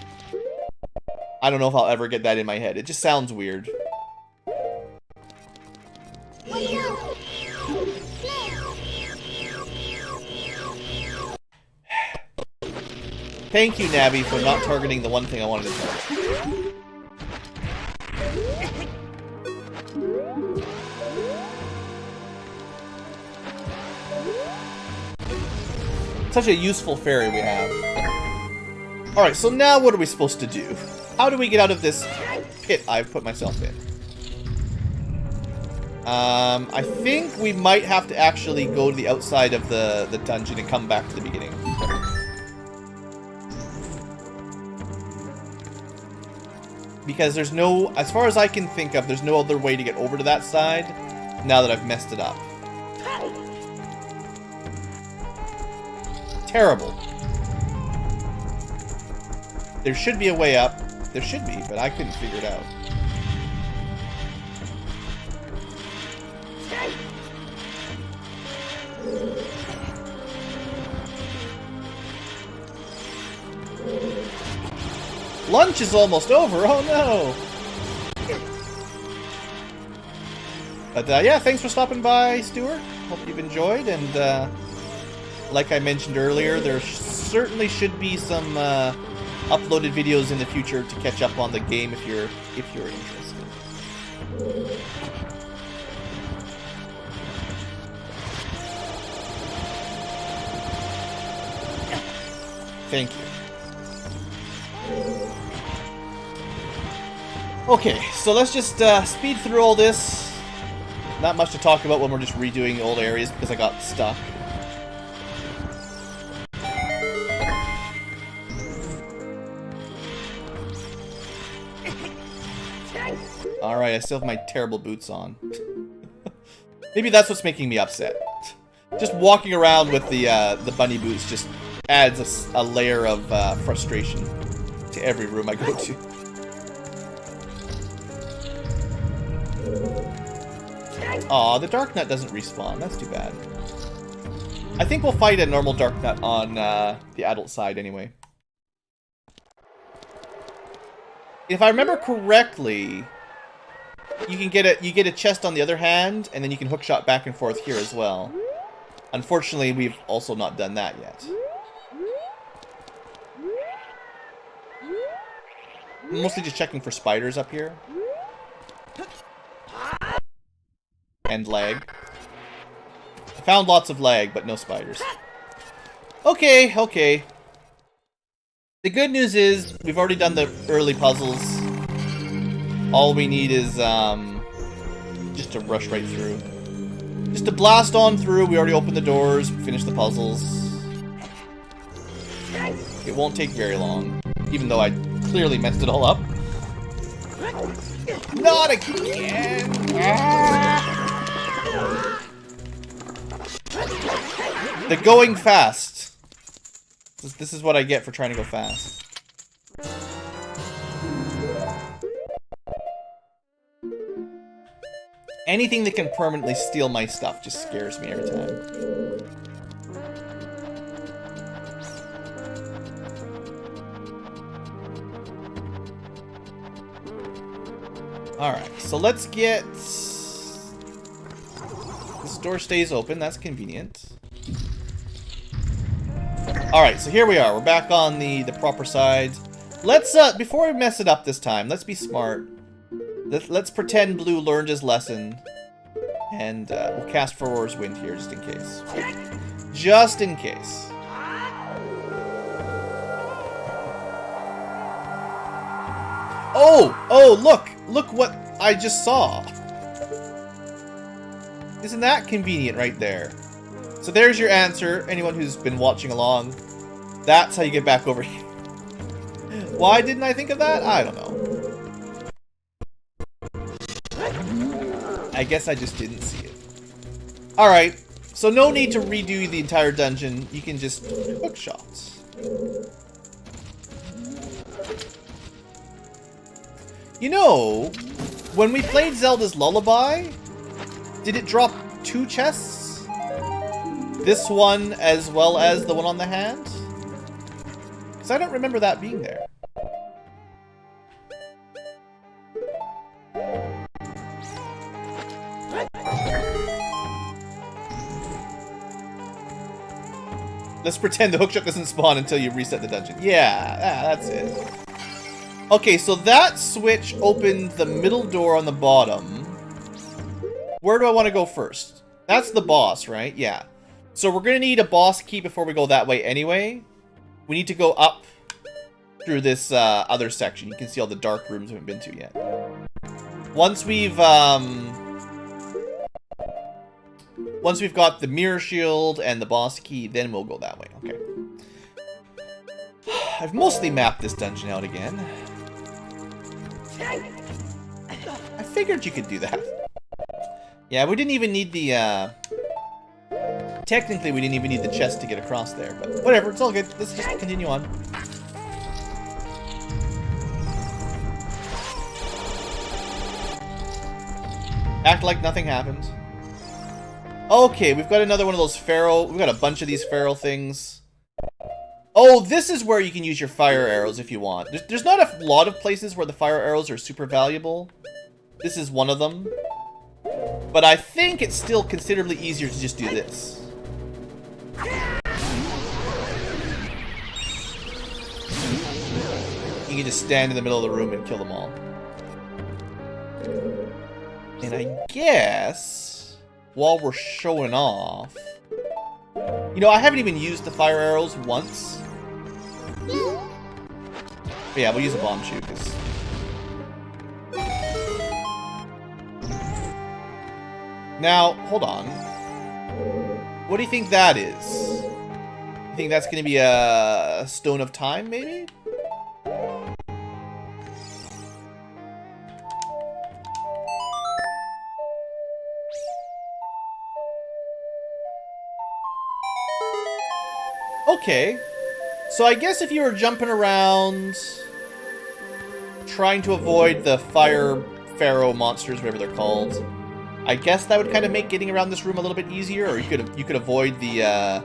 I don't know if I'll ever get that in my head. It just sounds weird. Thank you, Navi, for not targeting the one thing I wanted to target. Such a useful fairy we have. Alright, so now what are we supposed to do? How do we get out of this pit I've put myself in? I think we might have to actually go to the outside of the dungeon and come back to the beginning. Because there's no, as far as I can think of, there's no other way to get over to that side now that I've messed it up. Terrible. There should be a way up. There should be, but I couldn't figure it out. Lunch is almost over. Oh no! But yeah, thanks for stopping by, Stuart. Hope you've enjoyed. And like I mentioned earlier, there certainly should be some uploaded videos in the future to catch up on the game if you're interested. Thank you. Okay, so let's just speed through all this. Not much to talk about when we're just redoing old areas because I got stuck. Alright, I still have my terrible boots on. Maybe that's what's making me upset. Just walking around with the bunny boots just adds a layer of frustration to every room I go to. Aw, the Dark Nut doesn't respawn. That's too bad. I think we'll fight a normal Dark Nut on the adult side anyway. If I remember correctly, you get a chest on the other hand, and then you can hookshot back and forth here as well. Unfortunately, we've also not done that yet. I'm mostly just checking for spiders up here. And lag. I found lots of lag, but no spiders. Okay, okay. The good news is, we've already done the early puzzles. All we need is, just to rush right through. Just to blast on through. We already opened the doors, finished the puzzles. It won't take very long. Even though I clearly messed it all up. Not again! The going fast. This is what I get for trying to go fast. Anything that can permanently steal my stuff just scares me every time. Alright, so let's get... This door stays open, that's convenient. Alright, so here we are. We're back on the proper side. Let's, before we mess it up this time, let's be smart. Let's pretend Blue learned his lesson. And we'll cast Furor's Wind here, just in case. Just in case. Oh! Oh, look! Look what I just saw! Isn't that convenient right there? So there's your answer, anyone who's been watching along. That's how you get back over here. Why didn't I think of that? I don't know. I guess I just didn't see it. Alright, so no need to redo the entire dungeon. You can just hook shots. You know, when we played Zelda's Lullaby, did it drop 2 chests? This one as well as the one on the hand? Because I don't remember that being there. Let's pretend the hookshot doesn't spawn until you reset the dungeon. Yeah, that's it. Okay, so that switch opened the middle door on the bottom. Where do I want to go first? That's the boss, right? Yeah. So we're going to need a boss key before we go that way anyway. We need to go up through this other section. You can see all the dark rooms we haven't been to yet. Once we've got the mirror shield and the boss key, then we'll go that way. Okay. I've mostly mapped this dungeon out again. I figured you could do that. Yeah, we didn't even need the, technically we didn't even need the chest to get across there, but whatever, it's all good. Let's just continue on. Act like nothing happened. Okay, we've got another one of those feral, we've got a bunch of these feral things. Oh, this is where you can use your fire arrows if you want. There's not a lot of places where the fire arrows are super valuable. This is one of them. But I think it's still considerably easier to just do this. You can just stand in the middle of the room and kill them all. And I guess, while we're showing off... You know, I haven't even used the fire arrows once. But yeah, we'll use a bomb shoot, because... Now, hold on. What do you think that is? You think that's going to be a stone of time, maybe? Okay. So I guess if you were jumping around, trying to avoid the fire pharaoh monsters, whatever they're called, I guess that would kind of make getting around this room a little bit easier, or you could avoid the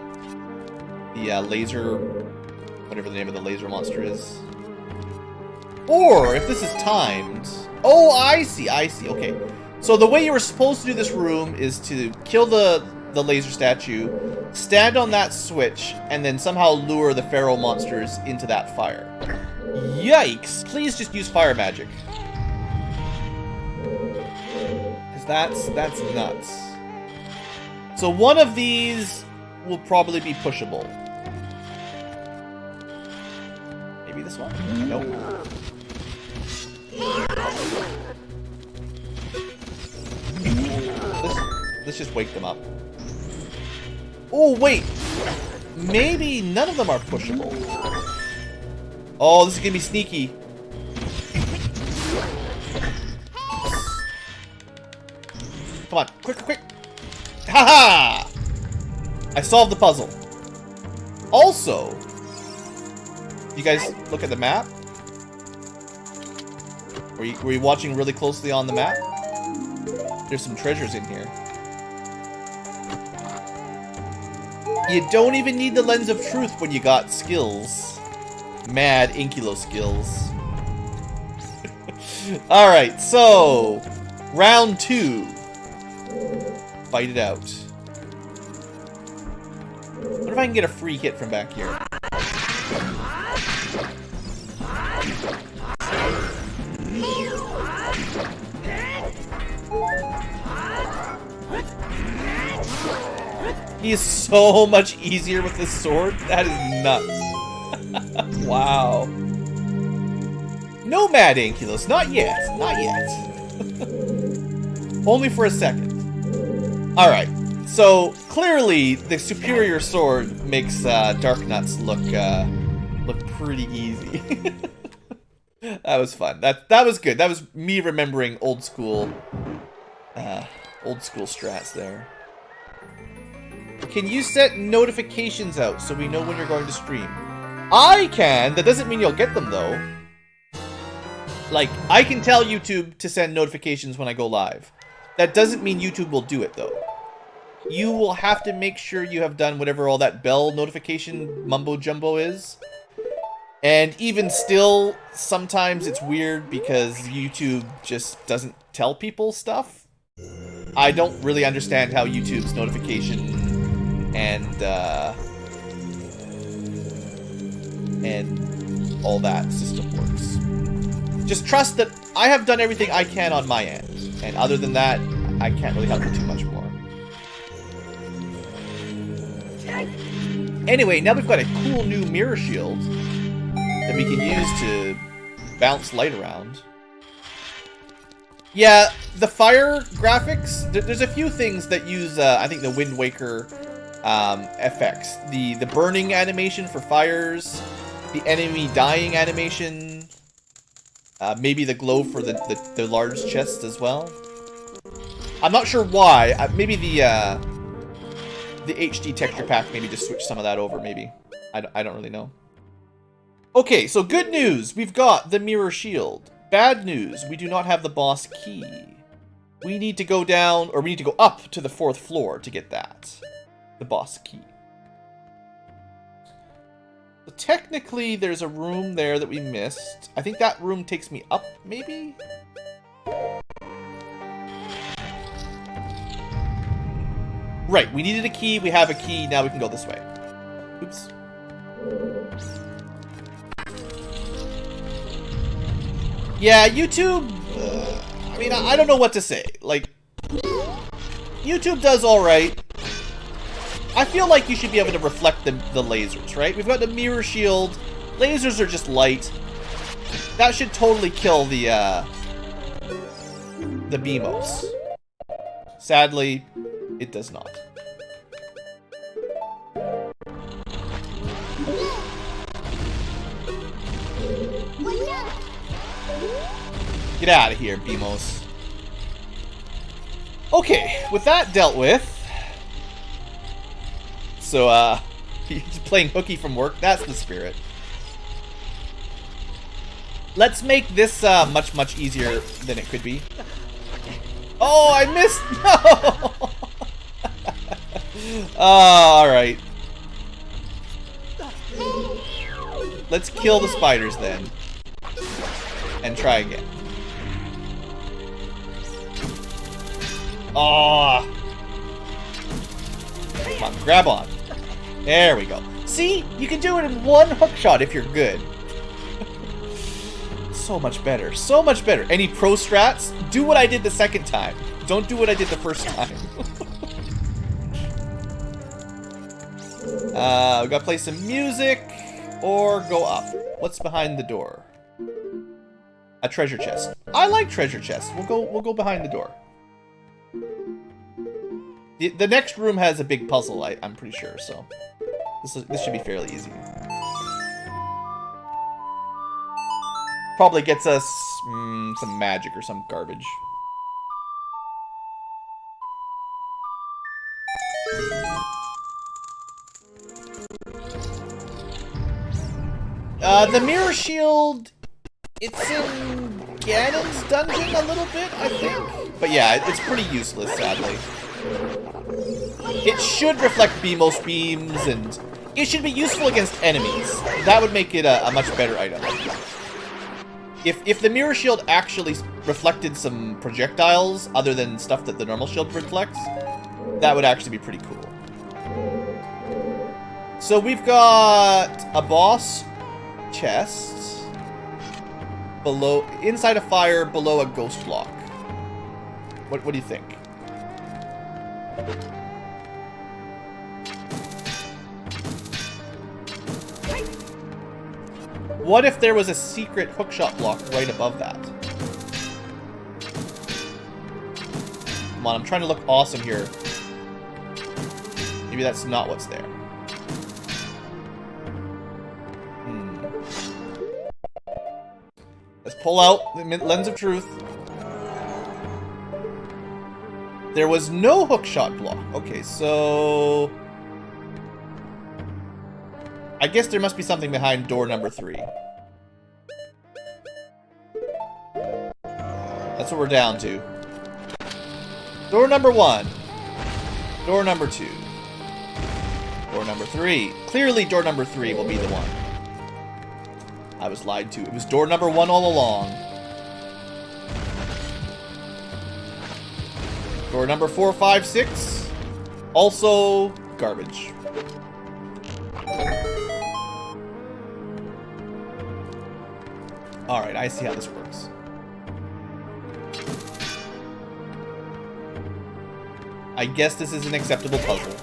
laser, whatever the name of the laser monster is. Or if this is timed, oh, I see. Okay, so the way you were supposed to do this room is to kill the laser statue, stand on that switch, and then somehow lure the feral monsters into that fire. Yikes! Please just use fire magic. That's nuts. So one of these will probably be pushable. Maybe this one? Nope. Let's just wake them up. Oh, wait! Maybe none of them are pushable. Oh, this is gonna be sneaky. Come on, quick! Haha! I solved the puzzle. Also, you guys look at the map? Were you watching really closely on the map? There's some treasures in here. You don't even need the lens of truth when you got skills. Mad Inculo skills. Alright, so round 2. Fight it out. What if I can get a free hit from back here? He is so much easier with this sword. That is nuts. Wow. No Mad Ankylos. Not yet. Not yet. Only for a second. Alright. So, clearly, the superior sword makes Dark Nuts look pretty easy. That was fun. That was good. That was me remembering old school strats there. Can you set notifications out so we know when you're going to stream? I can! That doesn't mean you'll get them, though. Like, I can tell YouTube to send notifications when I go live. That doesn't mean YouTube will do it, though. You will have to make sure you have done whatever all that bell notification mumbo-jumbo is. And even still, sometimes it's weird because YouTube just doesn't tell people stuff. I don't really understand how YouTube's notification and all that system works. Just trust that I have done everything I can on my end. And other than that, I can't really help you too much more. Anyway, now we've got a cool new mirror shield. that we can use to bounce light around. Yeah, the fire graphics, there's a few things that use, I think, the Wind Waker effects. The burning animation for fires, the enemy dying animation, maybe the glow for the large chests as well. I'm not sure why. Maybe the HD texture pack maybe just switched some of that over, maybe. I don't really know. Okay, so good news. We've got the mirror shield. Bad news. We do not have the boss key. We need to go down, or we need to go up to the 4th floor to get that. The boss key. So technically, there's a room there that we missed. I think that room takes me up, maybe? Right, we needed a key, we have a key, now we can go this way. Oops. Yeah, YouTube, I mean, I don't know what to say. Like, YouTube does alright. I feel like you should be able to reflect the lasers, right? We've got the mirror shield. Lasers are just light. That should totally kill the BMOS. Sadly, it does not. Get out of here, BMOS. Okay, with that dealt with. So, he's playing hooky from work. That's the spirit. Let's make this much, much easier than it could be. Oh, I missed! No! Oh, alright. Let's kill the spiders then. And try again. Oh! Come on, grab on. There we go. See? You can do it in one hook shot if you're good. So much better. So much better. Any pro strats? Do what I did the second time. Don't do what I did the first time. We gotta play some music or go up. What's behind the door? A treasure chest. I like treasure chests. We'll go behind the door. The next room has a big puzzle, I'm pretty sure, so this should be fairly easy. Probably gets us some magic or some garbage. The mirror shield, it's in Ganon's dungeon a little bit, I think. But yeah, it's pretty useless, sadly. It should reflect BMOS beams, and it should be useful against enemies. That would make it a much better item. If the mirror shield actually reflected some projectiles other than stuff that the normal shield reflects, that would actually be pretty cool. So we've got a boss chest below, inside a fire, below a ghost block. What do you think? What if there was a secret hookshot block right above that? Come on, I'm trying to look awesome here. Maybe that's not what's there. Let's pull out the lens of truth. There was no hookshot block. Okay, so I guess there must be something behind door number 3. That's what we're down to. Door number 1. Door number 2. Door number 3. Clearly door number 3 will be the one. I was lied to. It was door number 1 all along. Door number 4, 5, 6. Also garbage. Alright, I see how this works. I guess this is an acceptable puzzle.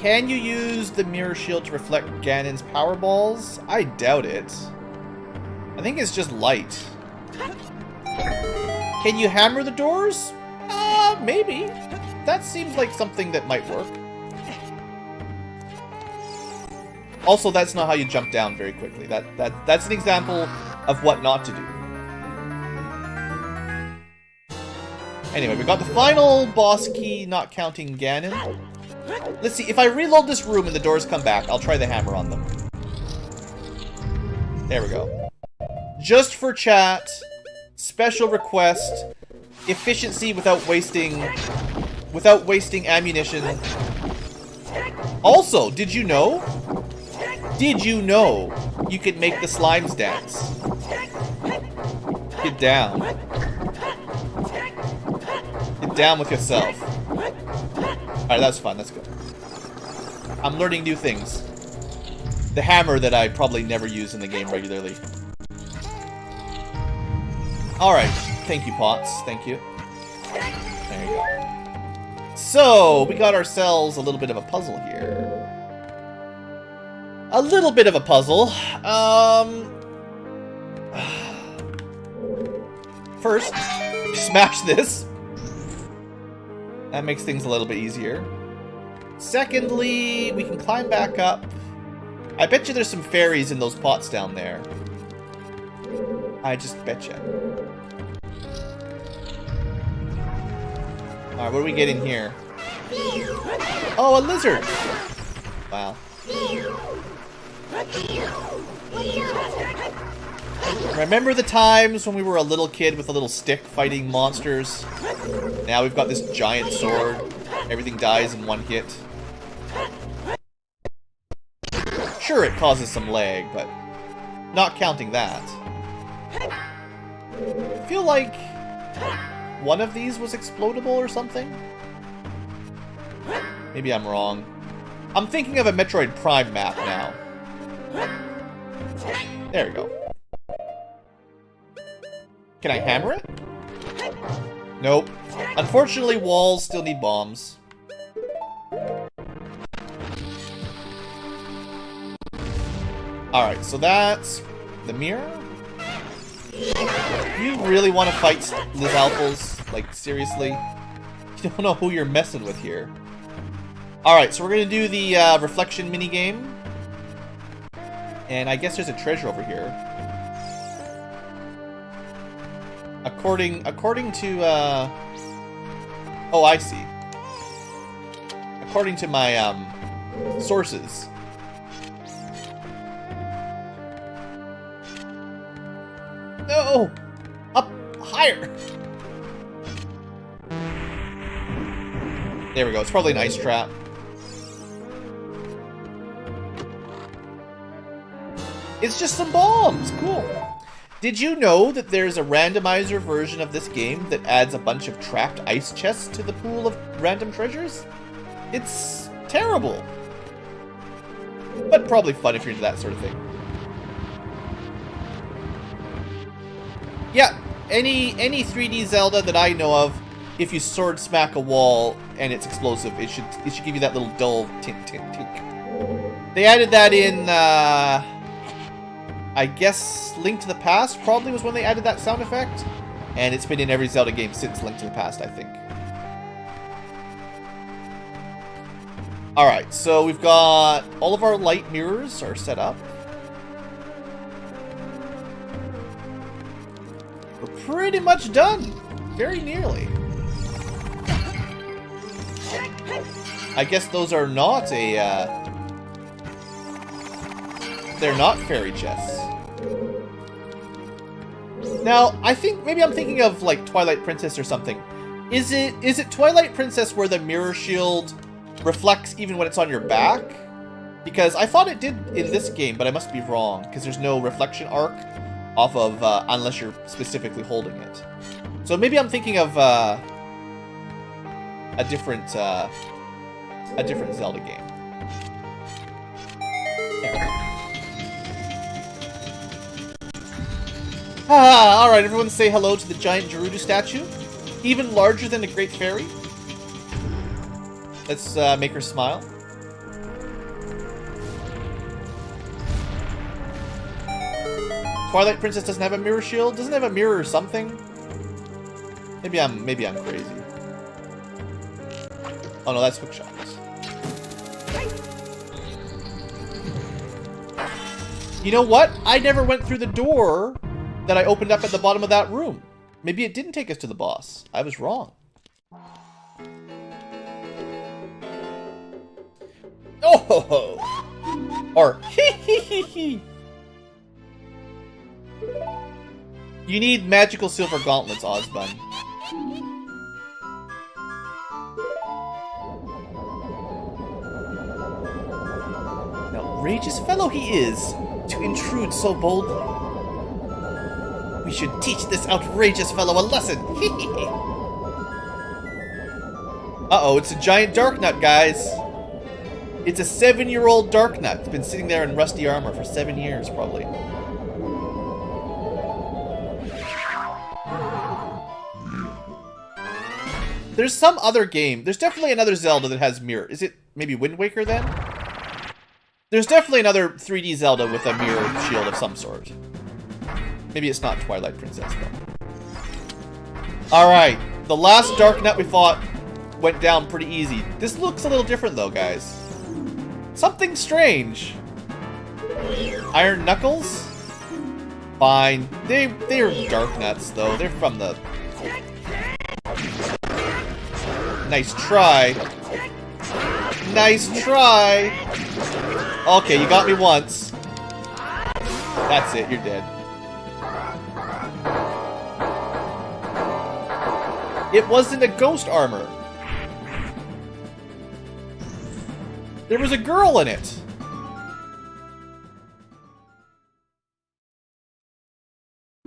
Can you use the mirror shield to reflect Ganon's power balls? I doubt it. I think it's just light. Can you hammer the doors? Maybe. That seems like something that might work. Also, that's not how you jump down very quickly. That's an example of what not to do. Anyway, we got the final boss key, not counting Ganon. Let's see, if I reload this room and the doors come back, I'll try the hammer on them. There we go. Just for chat, special request, efficiency without wasting ammunition. Also, did you know? Did you know you could make the slimes dance? Get down. Get down with yourself. Alright, that's fun. That's good. I'm learning new things. The hammer that I probably never use in the game regularly. Alright. Thank you, Potts. Thank you. There you go. So, we got ourselves a little bit of a puzzle here. A little bit of a puzzle. First, smash this. That makes things a little bit easier. Secondly, we can climb back up. I bet you there's some fairies in those pots down there. I just bet you. Alright, what do we get in here? Oh, a lizard! Wow. Remember the times when we were a little kid with a little stick fighting monsters? Now we've got this giant sword. Everything dies in one hit. Sure, it causes some lag, but not counting that. I feel like one of these was explodable or something? Maybe I'm wrong. I'm thinking of a Metroid Prime map now. There we go. Can I hammer it? Nope. Unfortunately, walls still need bombs. Alright, so that's the mirror. You really want to fight Lizalfos? Like, seriously? You don't know who you're messing with here. Alright, so we're going to do the reflection minigame. And I guess there's a treasure over here. According to, oh, I see. According to my, sources. No! Up higher! There we go. It's probably an ice trap. It's just some bombs! Cool. Did you know that there's a randomizer version of this game that adds a bunch of trapped ice chests to the pool of random treasures? It's terrible. But probably fun if you're into that sort of thing. Yeah, any 3D Zelda that I know of, if you sword smack a wall and it's explosive, it should give you that little dull tink tink tink. They added that in I guess Link to the Past probably was when they added that sound effect, and it's been in every Zelda game since Link to the Past, I think. Alright, so we've got all of our light mirrors are set up. We're pretty much done. Very nearly. I guess those are not they're not fairy chests. Now, I think maybe I'm thinking of like Twilight Princess or something. Is it Twilight Princess where the mirror shield reflects even when it's on your back? Because I thought it did in this game, but I must be wrong because there's no reflection arc off of unless you're specifically holding it. So maybe I'm thinking of a different Zelda game. Alright, everyone say hello to the giant Gerudo statue. Even larger than the Great Fairy. Let's make her smile. Twilight Princess doesn't have a mirror shield? Doesn't it have a mirror or something? Maybe I'm crazy. Oh no, that's hook shots. You know what? I never went through the door that I opened up at the bottom of that room. Maybe it didn't take us to the boss. I was wrong. Oh ho ho! Or hee hee hee hee. You need magical silver gauntlets, Ozbun. An outrageous fellow he is, to intrude so boldly. We should teach this outrageous fellow a lesson. Uh-oh, it's a giant dark nut, guys. It's a 7-year-old dark nut. It's been sitting there in rusty armor for 7 years, probably. There's some other game. There's definitely another Zelda that has mirror. Is it maybe Wind Waker then? There's definitely another 3D Zelda with a mirror shield of some sort. Maybe it's not Twilight Princess though. Alright, the last dark nut we fought went down pretty easy. This looks a little different though, guys. Something strange. Iron Knuckles? Fine. They're dark nuts though. They're from the... Nice try. Nice try. Okay, you got me once. That's it, you're dead. It wasn't a ghost armor. There was a girl in it.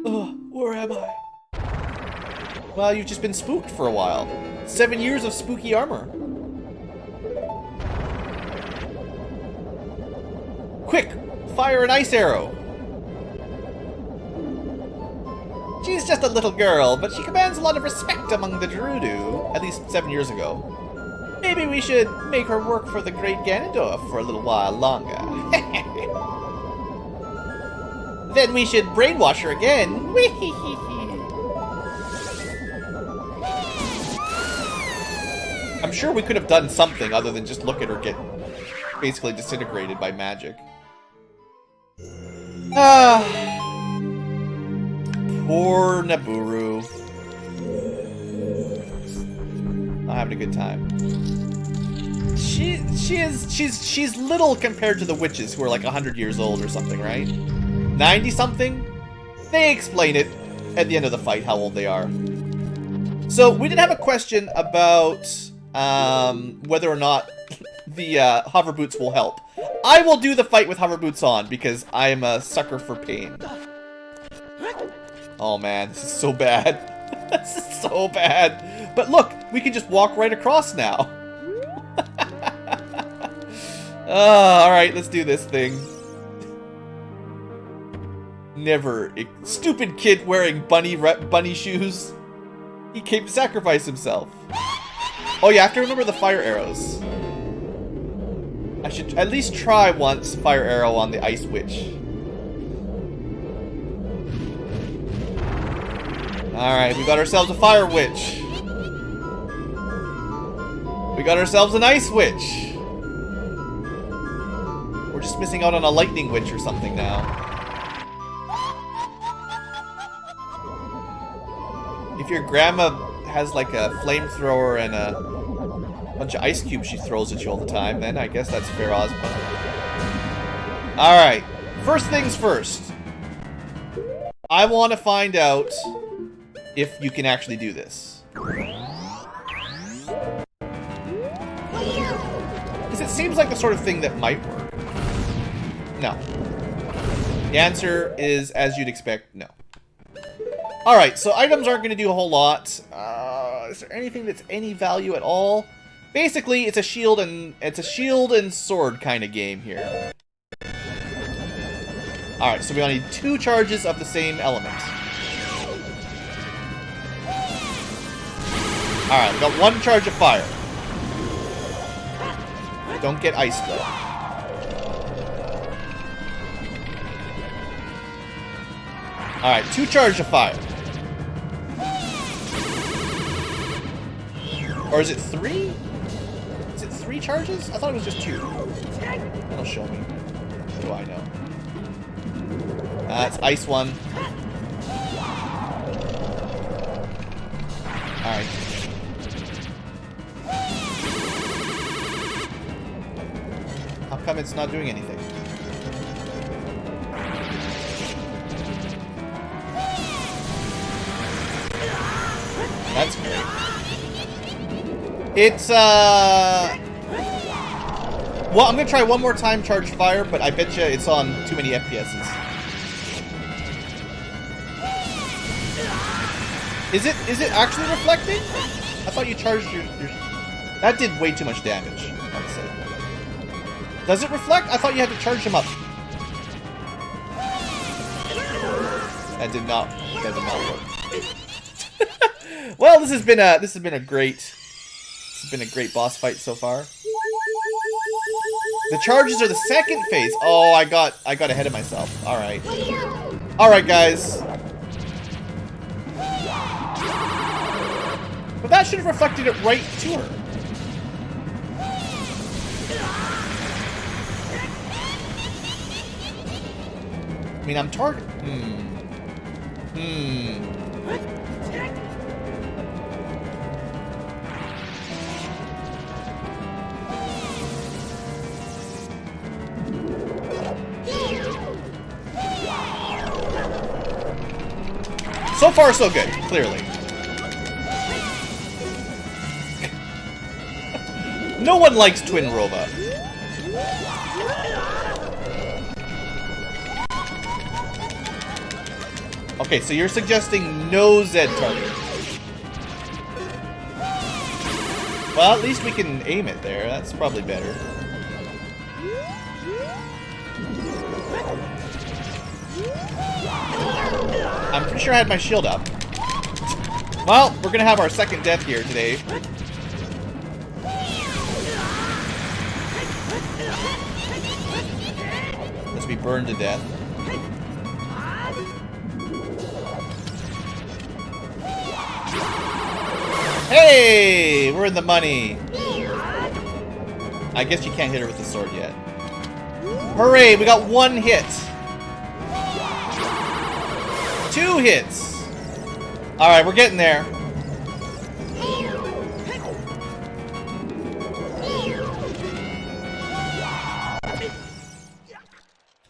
Ugh, where am I? Well, you've just been spooked for a while. 7 years of spooky armor. Quick! Fire an ice arrow! She's just a little girl, but she commands a lot of respect among the Gerudo, at least 7 years ago. Maybe we should make her work for the great Ganondorf for a little while longer. Then we should brainwash her again. I'm sure we could have done something other than just look at her get basically disintegrated by magic. Ah, poor Naburu. Not having a good time. She's little compared to the witches who are like 100 years old or something, right? 90 something? They explain it at the end of the fight how old they are. So we did have a question about whether or not the hover boots will help. I will do the fight with hover boots on because I am a sucker for pain. Oh man, this is so bad. This is so bad. But look, we can just walk right across now. Alright, let's do this thing. Never. Stupid kid wearing bunny shoes. He came to sacrifice himself. Oh yeah, I have to remember the fire arrows. I should at least try once fire arrow on the ice witch. Alright, we got ourselves a fire witch. We got ourselves an ice witch. We're just missing out on a lightning witch or something now. If your grandma has like a flamethrower and a bunch of ice cubes she throws at you all the time, then I guess that's fair Ozma. Alright, first things first. I want to find out if you can actually do this. Because it seems like the sort of thing that might work. No. The answer is, as you'd expect, no. Alright, so items aren't going to do a whole lot. Is there anything that's any value at all? Basically, it's a shield and sword kind of game here. Alright, so we only need 2 charges of the same element. Alright, we got 1 charge of fire. Don't get ice though. Alright, 2 charge of fire. Or is it 3? Is it 3 charges? I thought it was just 2. That'll show me. What do I know? That's ice 1. Alright. How come it's not doing anything? That's great. It's, well, I'm gonna try one more time charge fire, but I bet you it's on too many FPSs. Is it actually reflecting? I thought you charged your... That did way too much damage, honestly. Does it reflect? I thought you had to charge him up. That did not work. Well, this has been a great boss fight so far. The charges are the second phase. Oh, I got ahead of myself. All right, guys. But that should have reflected it right to her. I mean, I'm targeting. So far, so good, clearly. No one likes Twin Rova. Okay, so you're suggesting no Z target. Well, at least we can aim it there. That's probably better. I'm pretty sure I had my shield up. Well, we're gonna have our second death here today. Let's be burned to death. Hey! We're in the money! I guess you can't hit her with the sword yet. Hooray! We got 1 hit! 2 hits! Alright, we're getting there.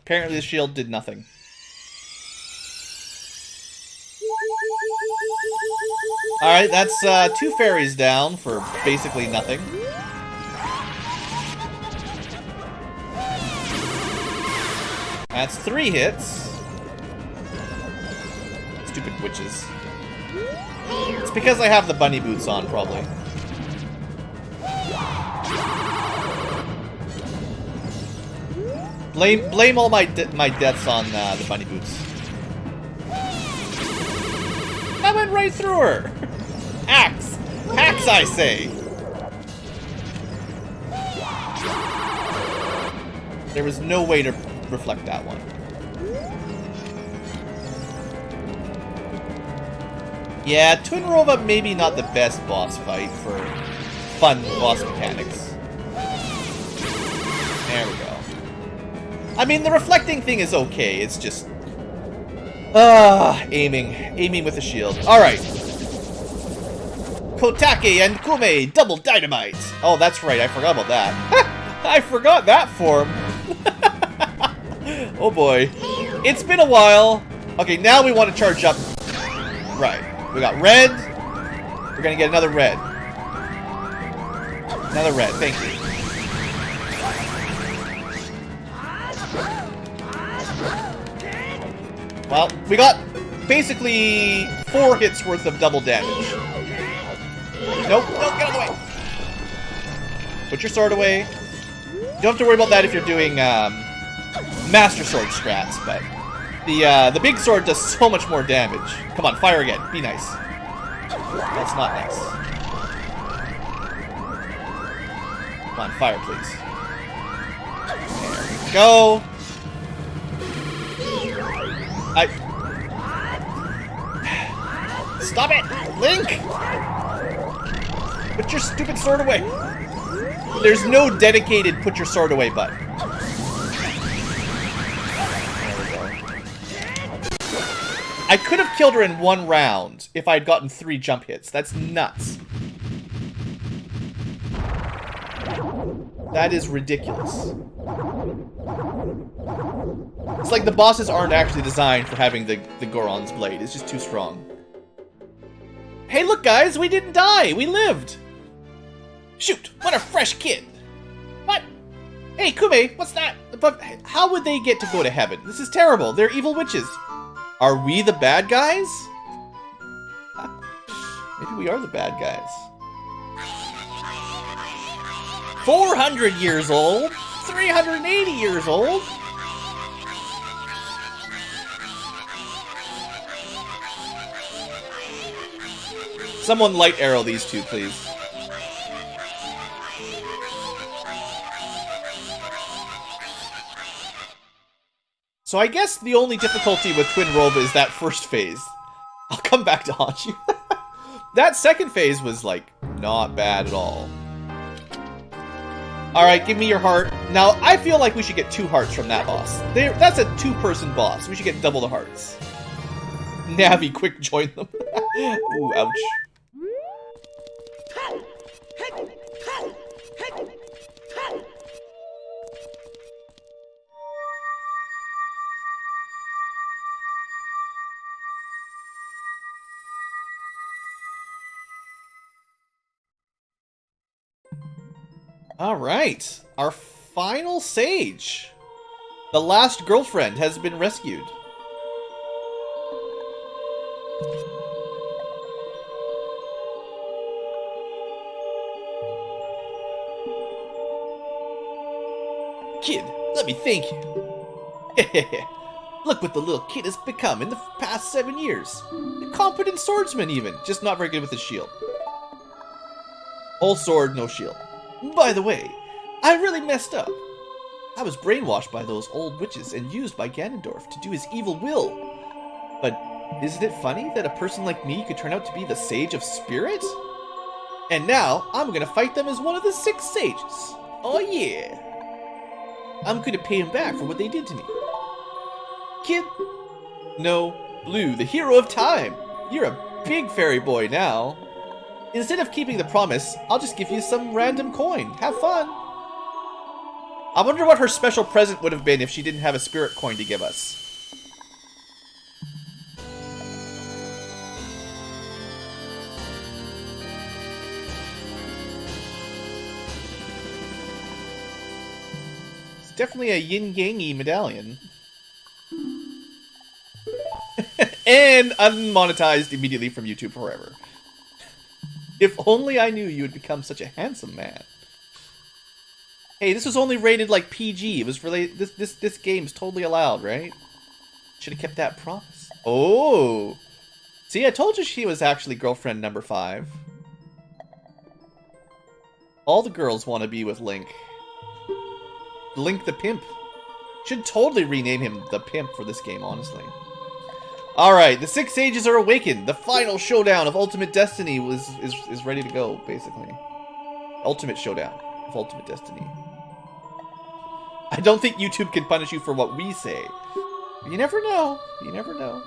Apparently the shield did nothing. Alright, that's 2 fairies down for basically nothing. That's 3 hits. Stupid witches. It's because I have the bunny boots on, probably. Blame all my deaths on the bunny boots. I went right through her! Axe! Axe, I say! There was no way to reflect that one. Yeah, Twin Rova maybe not the best boss fight for fun boss mechanics. There we go. I mean, the reflecting thing is okay, it's just... aiming with the shield. Alright. Kotake and Kume, double dynamite! Oh, that's right, I forgot about that. I forgot that form! Oh boy. It's been a while. Okay, now we want to charge up. Right. We got red. We're gonna get another red. Another red, thank you. Well, we got basically 4 hits worth of double damage. Nope, nope, get out of the way. Put your sword away. You don't have to worry about that if you're doing Master Sword strats, but the big sword does so much more damage. Come on, fire again. Be nice. That's not nice. Come on, fire, please. There we go. Stop it! Link! Put your stupid sword away. There's no dedicated put your sword away button. I could have killed her in 1 round if I had gotten 3 jump hits. That's nuts. That is ridiculous. It's like the bosses aren't actually designed for having the Goron's blade. It's just too strong. Hey, look, guys, we didn't die. We lived. Shoot, what a fresh kid. What? Hey, Kume, what's that? But how would they get to go to heaven? This is terrible. They're evil witches. Are we the bad guys? Maybe we are the bad guys. 400 years old? 380 years old? Someone light arrow these two, please. So I guess the only difficulty with Twin Robe is that first phase. I'll come back to haunt you. That second phase was, like, not bad at all. Alright, give me your heart. Now, I feel like we should get 2 hearts from that boss. That's a 2-person boss. We should get double the hearts. Navi, quick, join them. Ooh, ouch. Alright, our final sage. The last girlfriend has been rescued. Kid, let me thank you. Look what the little kid has become in the past 7 years. A competent swordsman even, just not very good with his shield. Whole sword, no shield. By the way, I really messed up. I was brainwashed by those old witches and used by Ganondorf to do his evil will. But isn't it funny that a person like me could turn out to be the Sage of Spirit? And now, I'm gonna fight them as one of the 6 sages. Oh yeah. I'm gonna pay him back for what they did to me. Kid? No, Blue, the hero of time. You're a big fairy boy now. Instead of keeping the promise, I'll just give you some random coin. Have fun. I wonder what her special present would have been if she didn't have a spirit coin to give us. It's definitely a yin-yang-y medallion. And unmonetized immediately from YouTube forever. If only I knew you would become such a handsome man. Hey, this was only rated like PG. It was really this game's totally allowed, right? Should have kept that promise. Oh, see, I told you she was actually girlfriend number 5. All the girls want to be with Link. Link the Pimp. Should totally rename him the Pimp for this game, honestly. Alright, the 6 sages are awakened. The final showdown of Ultimate Destiny is ready to go, basically. Ultimate showdown of Ultimate Destiny. I don't think YouTube can punish you for what we say. You never know. You never know.